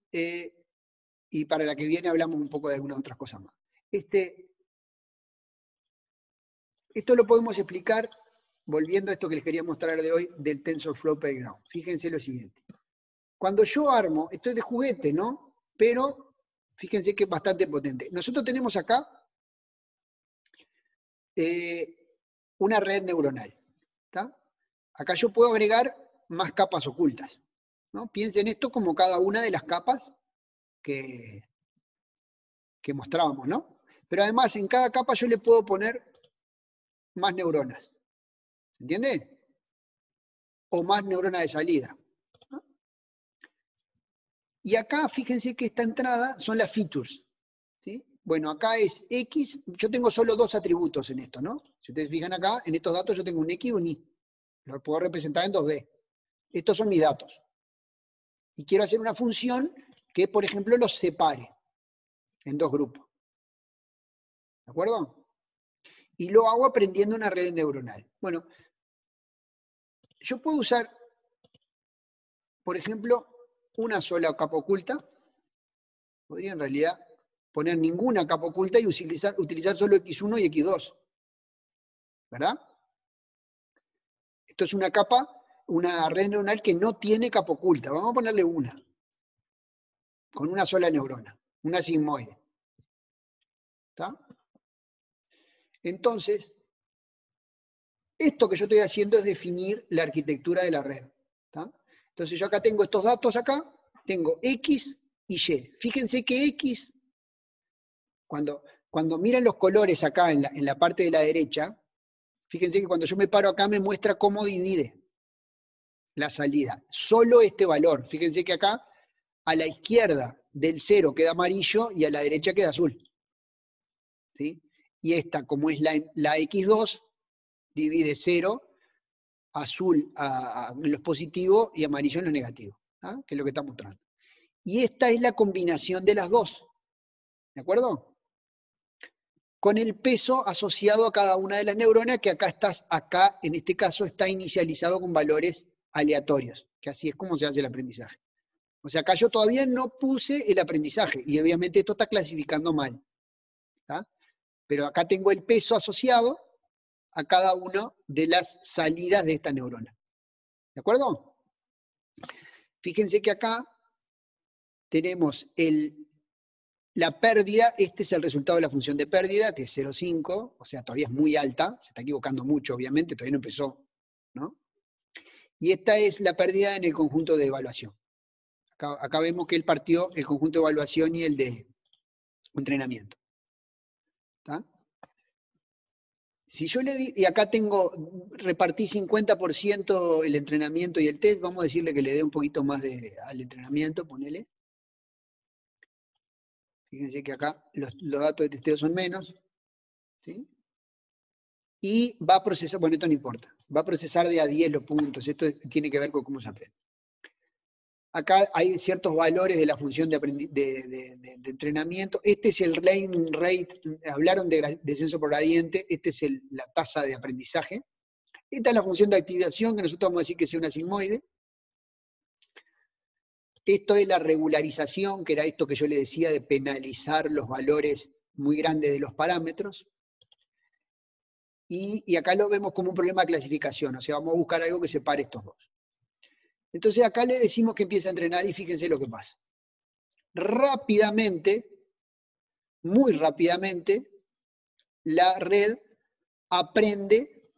para la que viene hablamos un poco de algunas otras cosas más. Esto lo podemos explicar volviendo a esto que les quería mostrar de hoy del TensorFlow Playground. Fíjense lo siguiente. Cuando yo armo, esto es de juguete, ¿no? Pero fíjense que es bastante potente. Nosotros tenemos acá una red neuronal. ¿Tá? Acá yo puedo agregar más capas ocultas, ¿no? Piensen esto como cada una de las capas que mostrábamos, ¿no? Pero además en cada capa yo le puedo poner más neuronas. ¿Se entiende? O más neuronas de salida. ¿No? Y acá fíjense que esta entrada son las features. ¿Sí? Bueno, acá es X, yo tengo solo 2 atributos en esto, ¿no? Si ustedes fijan acá, en estos datos yo tengo un X y un Y. Lo puedo representar en 2D. Estos son mis datos. Y quiero hacer una función que, por ejemplo, los separe en 2 grupos. ¿De acuerdo? Y lo hago aprendiendo una red neuronal. Bueno, yo puedo usar, por ejemplo, una sola capa oculta. Podría en realidad poner ninguna capa oculta y utilizar solo X1 y X2. ¿Verdad? Esto es una capa, una red neuronal que no tiene capa oculta. Vamos a ponerle una. Con una sola neurona. Una sigmoide. ¿Está? Entonces, esto que yo estoy haciendo es definir la arquitectura de la red. ¿Tá? Entonces yo acá tengo estos datos acá, tengo X y Y. Fíjense que X, cuando miran los colores acá en la parte de la derecha, fíjense que cuando yo me paro acá me muestra cómo divide la salida. Solo este valor. Fíjense que acá a la izquierda del 0 queda amarillo y a la derecha queda azul. ¿Sí? Y esta, como es la X2, divide 0, azul en los positivos y amarillo en los negativos, ¿ah? Que es lo que está mostrando. Y esta es la combinación de las dos, ¿de acuerdo? Con el peso asociado a cada una de las neuronas, que acá en este caso está inicializado con valores aleatorios, que así es como se hace el aprendizaje. O sea, acá yo todavía no puse el aprendizaje, y obviamente esto está clasificando mal. ¿Tá? Pero acá tengo el peso asociado a cada una de las salidas de esta neurona. ¿De acuerdo? Fíjense que acá tenemos la pérdida, este es el resultado de la función de pérdida, que es 0,5, o sea, todavía es muy alta, se está equivocando mucho, obviamente, todavía no empezó, ¿no? Y esta es la pérdida en el conjunto de evaluación. Acá vemos que él partió el conjunto de evaluación y el de entrenamiento. ¿Tá? Si yo le di, y acá repartí 50% el entrenamiento y el test, vamos a decirle que le dé un poquito más al entrenamiento, ponele. Fíjense que acá los datos de testeo son menos. ¿Sí? Y va a procesar, bueno, esto no importa, va a procesar de a 10 los puntos, esto tiene que ver con cómo se aprende. Acá hay ciertos valores de la función de entrenamiento. Este es el learning rate, hablaron de descenso por gradiente, este es la tasa de aprendizaje. Esta es la función de activación, que nosotros vamos a decir que sea una sigmoide. Esto es la regularización, que era esto que yo le decía de penalizar los valores muy grandes de los parámetros. y acá lo vemos como un problema de clasificación, o sea, vamos a buscar algo que separe estos dos. Entonces acá le decimos que empiece a entrenar y fíjense lo que pasa. Rápidamente, muy rápidamente, la red aprende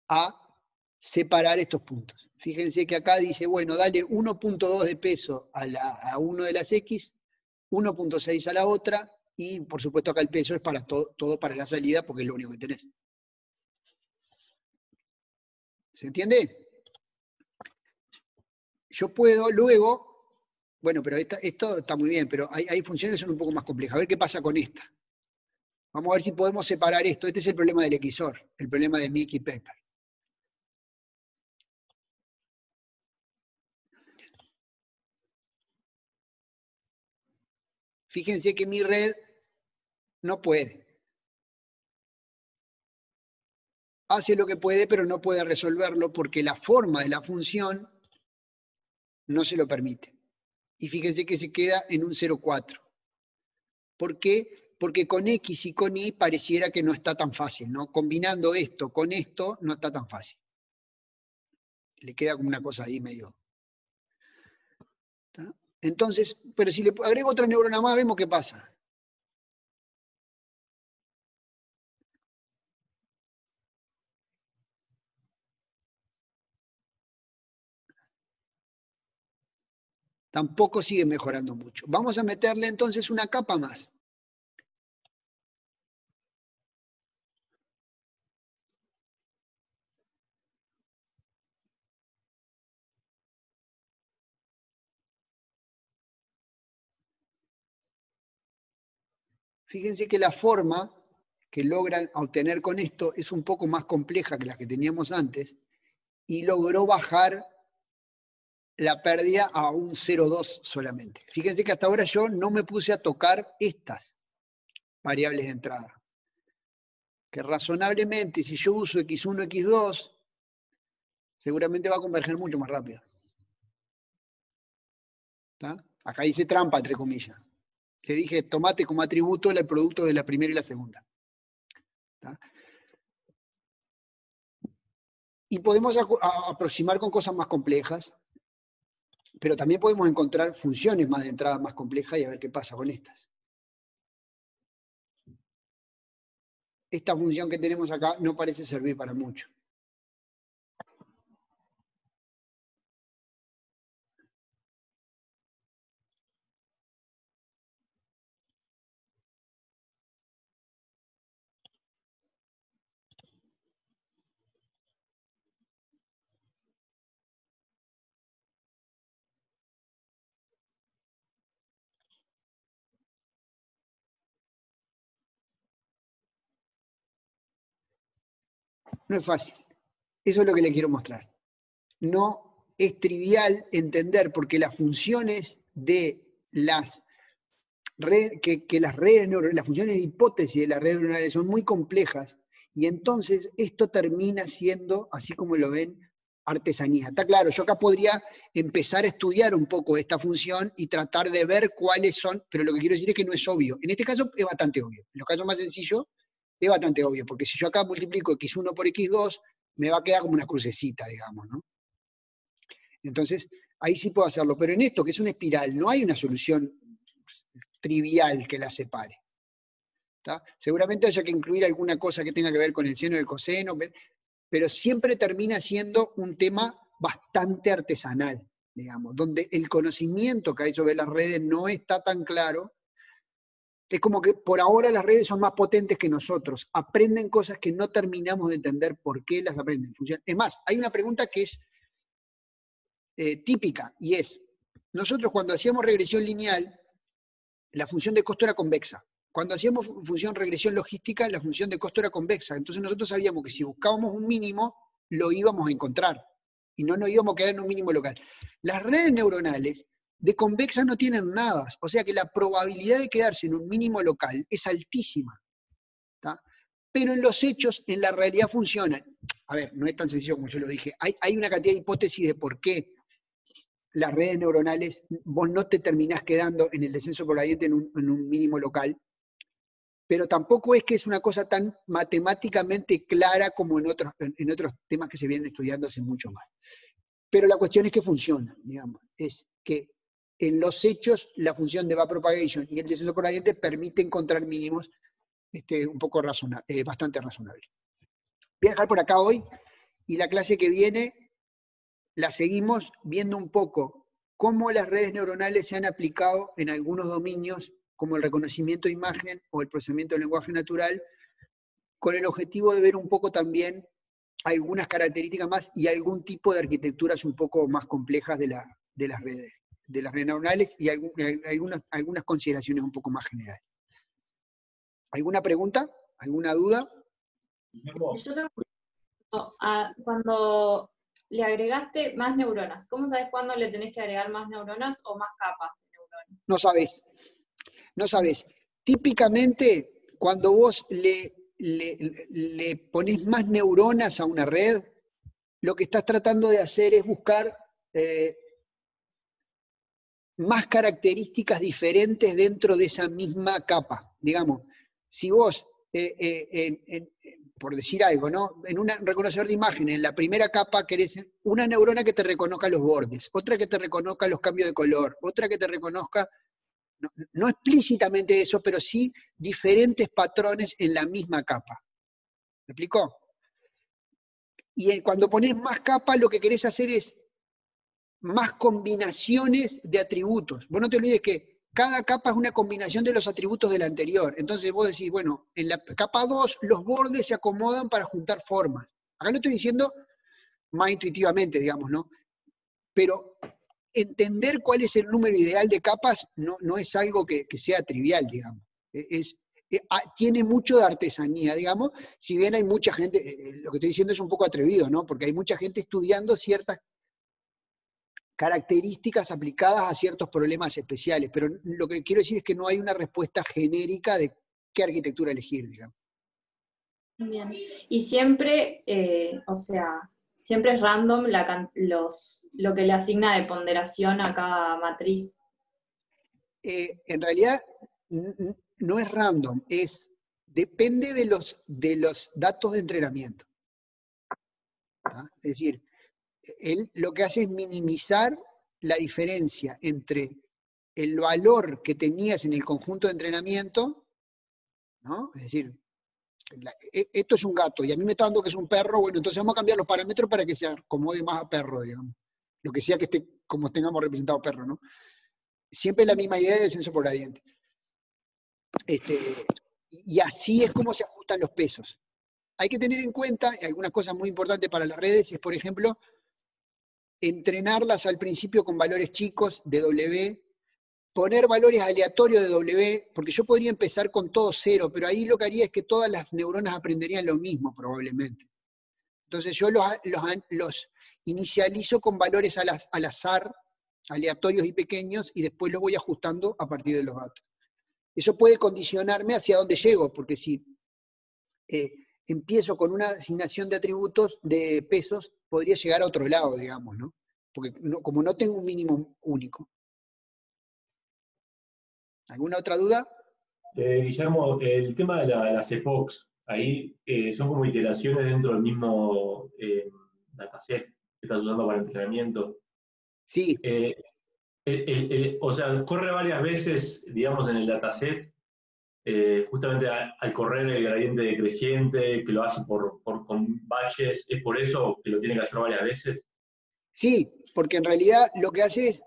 a separar estos puntos. Fíjense que acá dice, bueno, dale 1.2 de peso a uno de las X, 1.6 a la otra, y por supuesto acá el peso es para todo para la salida, porque es lo único que tenés. ¿Se entiende? Yo puedo luego, bueno, pero esto está muy bien, pero hay funciones que son un poco más complejas. A ver qué pasa con esta. Vamos a ver si podemos separar esto. Este es el problema del XOR, el problema de Mickey Pepper. Fíjense que mi red no puede. Hace lo que puede, pero no puede resolverlo porque la forma de la función no se lo permite. Y fíjense que se queda en un 0,4. ¿Por qué? Porque con X y con Y pareciera que no está tan fácil, ¿no? Combinando esto con esto no está tan fácil. Le queda como una cosa ahí medio. ¿Está? Entonces, pero si le agrego otra neurona más, vemos qué pasa. Tampoco sigue mejorando mucho. Vamos a meterle entonces una capa más. Fíjense que la forma que logran obtener con esto es un poco más compleja que la que teníamos antes y logró bajar la pérdida a un 0,2 solamente. Fíjense que hasta ahora yo no me puse a tocar estas variables de entrada. Que razonablemente, si yo uso x1, x2, seguramente va a converger mucho más rápido. ¿Está? Acá dice trampa, entre comillas. Que dije, tomate como atributo el producto de la primera y la segunda. ¿Está? Y podemos aproximar con cosas más complejas, pero también podemos encontrar funciones más de entrada más complejas y a ver qué pasa con estas. Esta función que tenemos acá no parece servir para mucho. No es fácil. Eso es lo que le quiero mostrar. No es trivial entender porque las funciones de las redes, las redes neuronales, las funciones de hipótesis de las redes neuronales son muy complejas y entonces esto termina siendo, así como lo ven, artesanía. Está claro, yo acá podría empezar a estudiar un poco esta función y tratar de ver cuáles son, pero lo que quiero decir es que no es obvio. En este caso es bastante obvio. En los casos más sencillos es bastante obvio, porque si yo acá multiplico x1 por x2, me va a quedar como una crucecita, digamos, ¿no? Entonces, ahí sí puedo hacerlo. Pero en esto, que es una espiral, no hay una solución trivial que la separe. ¿Está? Seguramente haya que incluir alguna cosa que tenga que ver con el seno y el coseno, pero siempre termina siendo un tema bastante artesanal, digamos, donde el conocimiento que hay sobre las redes no está tan claro. Es como que por ahora las redes son más potentes que nosotros, aprenden cosas que no terminamos de entender por qué las aprenden. Es más, hay una pregunta que es típica, y es, nosotros cuando hacíamos regresión lineal, la función de costo era convexa. Cuando hacíamos regresión logística, la función de costo era convexa. Entonces nosotros sabíamos que si buscábamos un mínimo, lo íbamos a encontrar. Y no nos íbamos a quedar en un mínimo local. Las redes neuronales de convexa no tienen nada. O sea que la probabilidad de quedarse en un mínimo local es altísima. ¿Tá? Pero en los hechos, en la realidad funcionan. A ver, no es tan sencillo como yo lo dije. Hay una cantidad de hipótesis de por qué las redes neuronales, vos no te terminás quedando en el descenso por gradiente en un mínimo local. pero tampoco es que es una cosa tan matemáticamente clara como en otros temas que se vienen estudiando hace mucho más. Pero la cuestión es que funciona, digamos. Es que en los hechos la función de backpropagation y el descenso por gradiente permite encontrar mínimos un poco bastante razonables. Voy a dejar por acá hoy, y la clase que viene la seguimos viendo un poco cómo las redes neuronales se han aplicado en algunos dominios, como el reconocimiento de imagen o el procesamiento del lenguaje natural, con el objetivo de ver un poco también algunas características más y algún tipo de arquitecturas un poco más complejas de las redes neuronales y algunas consideraciones un poco más generales. ¿Alguna pregunta? ¿Alguna duda? Yo tengo cuando le agregaste más neuronas, ¿cómo sabes cuándo le tenés que agregar más neuronas o más capas de neuronas? No sabés. No sabés. Típicamente, cuando vos le ponés más neuronas a una red, lo que estás tratando de hacer es buscar más características diferentes dentro de esa misma capa. Digamos, si vos, por decir algo, ¿no? En un reconocedor de imagen, en la primera capa querés una neurona que te reconozca los bordes, otra que te reconozca los cambios de color, otra que te reconozca, no explícitamente eso, pero sí diferentes patrones en la misma capa. ¿Me explicó? Y cuando pones más capas, lo que querés hacer es más combinaciones de atributos. Vos no te olvides que cada capa es una combinación de los atributos de la anterior. Entonces vos decís, bueno, en la capa 2 los bordes se acomodan para juntar formas. Acá lo estoy diciendo más intuitivamente, digamos, ¿no? Pero entender cuál es el número ideal de capas no es algo que sea trivial, digamos. Tiene mucho de artesanía, digamos, si bien hay mucha gente, lo que estoy diciendo es un poco atrevido, ¿no? Porque hay mucha gente estudiando ciertas características aplicadas a ciertos problemas especiales, pero lo que quiero decir es que no hay una respuesta genérica de qué arquitectura elegir, digamos. Bien. Y siempre, siempre es random lo que le asigna de ponderación a cada matriz. En realidad no es random, depende de los datos de entrenamiento. ¿Tá? Es decir, él lo que hace es minimizar la diferencia entre el valor que tenías en el conjunto de entrenamiento, ¿no? Es decir, esto es un gato y a mí me está dando que es un perro, bueno, entonces vamos a cambiar los parámetros para que se acomode más a perro, digamos. Lo que sea que esté, como tengamos representado perro, ¿no? Siempre la misma idea de descenso por gradiente. Y así es como se ajustan los pesos. Hay que tener en cuenta algunas cosas muy importantes para las redes, es por ejemplo, entrenarlas al principio con valores chicos de W, poner valores aleatorios de W, porque yo podría empezar con todo 0, pero ahí lo que haría es que todas las neuronas aprenderían lo mismo probablemente. Entonces yo los inicializo con valores al azar, aleatorios y pequeños, y después los voy ajustando a partir de los datos. Eso puede condicionarme hacia dónde llego, porque si empiezo con una asignación de atributos, de pesos, podría llegar a otro lado, digamos, ¿no? Porque como no tengo un mínimo único. ¿Alguna otra duda? Guillermo, el tema de las epochs, ahí son como iteraciones dentro del mismo dataset que estás usando para entrenamiento. Sí. O sea, corre varias veces, digamos, en el dataset, justamente al correr el gradiente decreciente, que lo hace con batches, ¿es por eso que lo tiene que hacer varias veces? Sí, porque en realidad lo que hace es,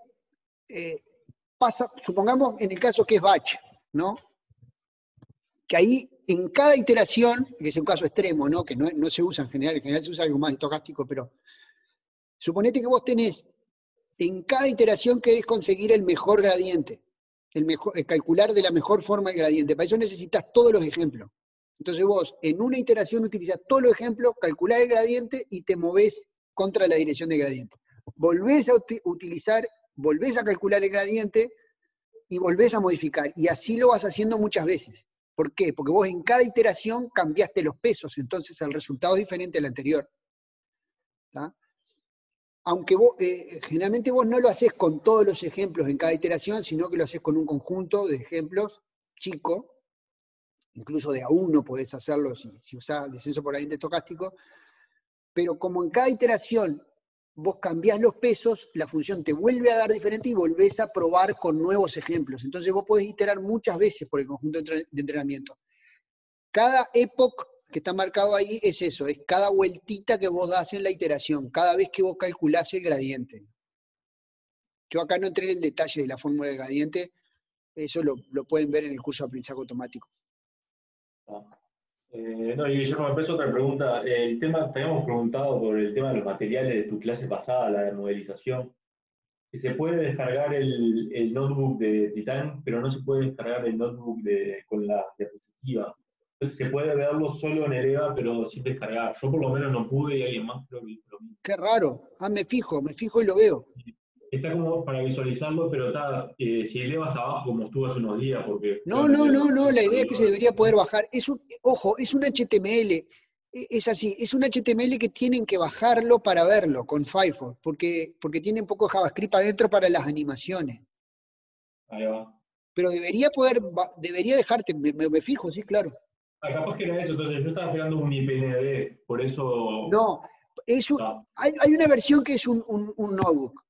supongamos en el caso que es batch, ¿no? Que ahí en cada iteración, que es un caso extremo, ¿no? Que no se usa en general se usa algo más estocástico, pero suponete que vos tenés, en cada iteración querés conseguir el mejor gradiente, calcular de la mejor forma el gradiente. Para eso necesitas todos los ejemplos. Entonces vos en una iteración utilizás todos los ejemplos, calculás el gradiente y te movés contra la dirección del gradiente. Volvés a calcular el gradiente y volvés a modificar. Y así lo vas haciendo muchas veces. ¿Por qué? Porque vos en cada iteración cambiaste los pesos, entonces el resultado es diferente al anterior. ¿Tá? Aunque vos, generalmente vos no lo haces con todos los ejemplos en cada iteración, sino que lo haces con un conjunto de ejemplos chico, incluso de a uno podés hacerlo si usás descenso por gradiente estocástico, pero como en cada iteración vos cambiás los pesos, la función te vuelve a dar diferente y volvés a probar con nuevos ejemplos. Entonces vos podés iterar muchas veces por el conjunto de entrenamiento. Cada epoch que está marcado ahí es eso, es cada vueltita que vos das en la iteración, cada vez que vos calculás el gradiente. Yo acá no entré en el detalle de la fórmula del gradiente, eso lo pueden ver en el curso de aprendizaje automático. No, y Guillermo, me parece otra pregunta. El tema, te habíamos preguntado por el tema de los materiales de tu clase pasada, la de modelización. Que se puede descargar el notebook de Titan, pero no se puede descargar el notebook con la diapositiva. Se puede verlo solo en el EVA, pero sin descargar. Yo por lo menos no pude y alguien más creo que hizo lo mismo. Qué raro. Me fijo y lo veo. Está como para visualizarlo, pero está, si el EVA está abajo como estuvo hace unos días, porque... No, la idea es que se debería poder bajar. Ojo, es un HTML. Es así, es un HTML que tienen que bajarlo para verlo con Firefox, porque tiene un poco de JavaScript adentro para las animaciones. Ahí va. Pero debería dejarte, me fijo, sí, claro. Capaz que era eso, entonces yo estaba esperando un IPNB, por eso... No, hay una versión que es un notebook,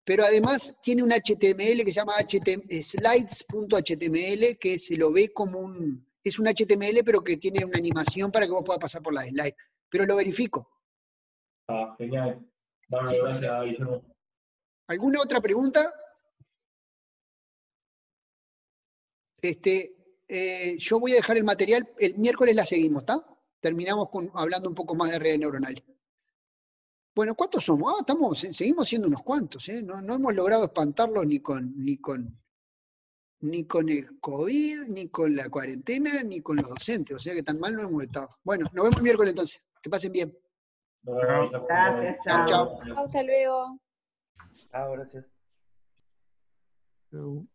pero además tiene un HTML que se llama slides.html, que se lo ve como es un HTML, pero que tiene una animación para que vos puedas pasar por las slides. Pero lo verifico. Genial. Bueno, Sí. gracias, Guillermo. ¿Alguna otra pregunta? Yo voy a dejar el material, el miércoles la seguimos, ¿está? Terminamos hablando un poco más de redes neuronales. Bueno, ¿cuántos somos? Seguimos siendo unos cuantos, ¿eh? No hemos logrado espantarlos ni con el COVID, ni con la cuarentena, ni con los docentes, o sea que tan mal no hemos estado. Bueno, nos vemos el miércoles entonces. Que pasen bien. Gracias, chao. Chao. Hasta luego. Chao, gracias. Chau.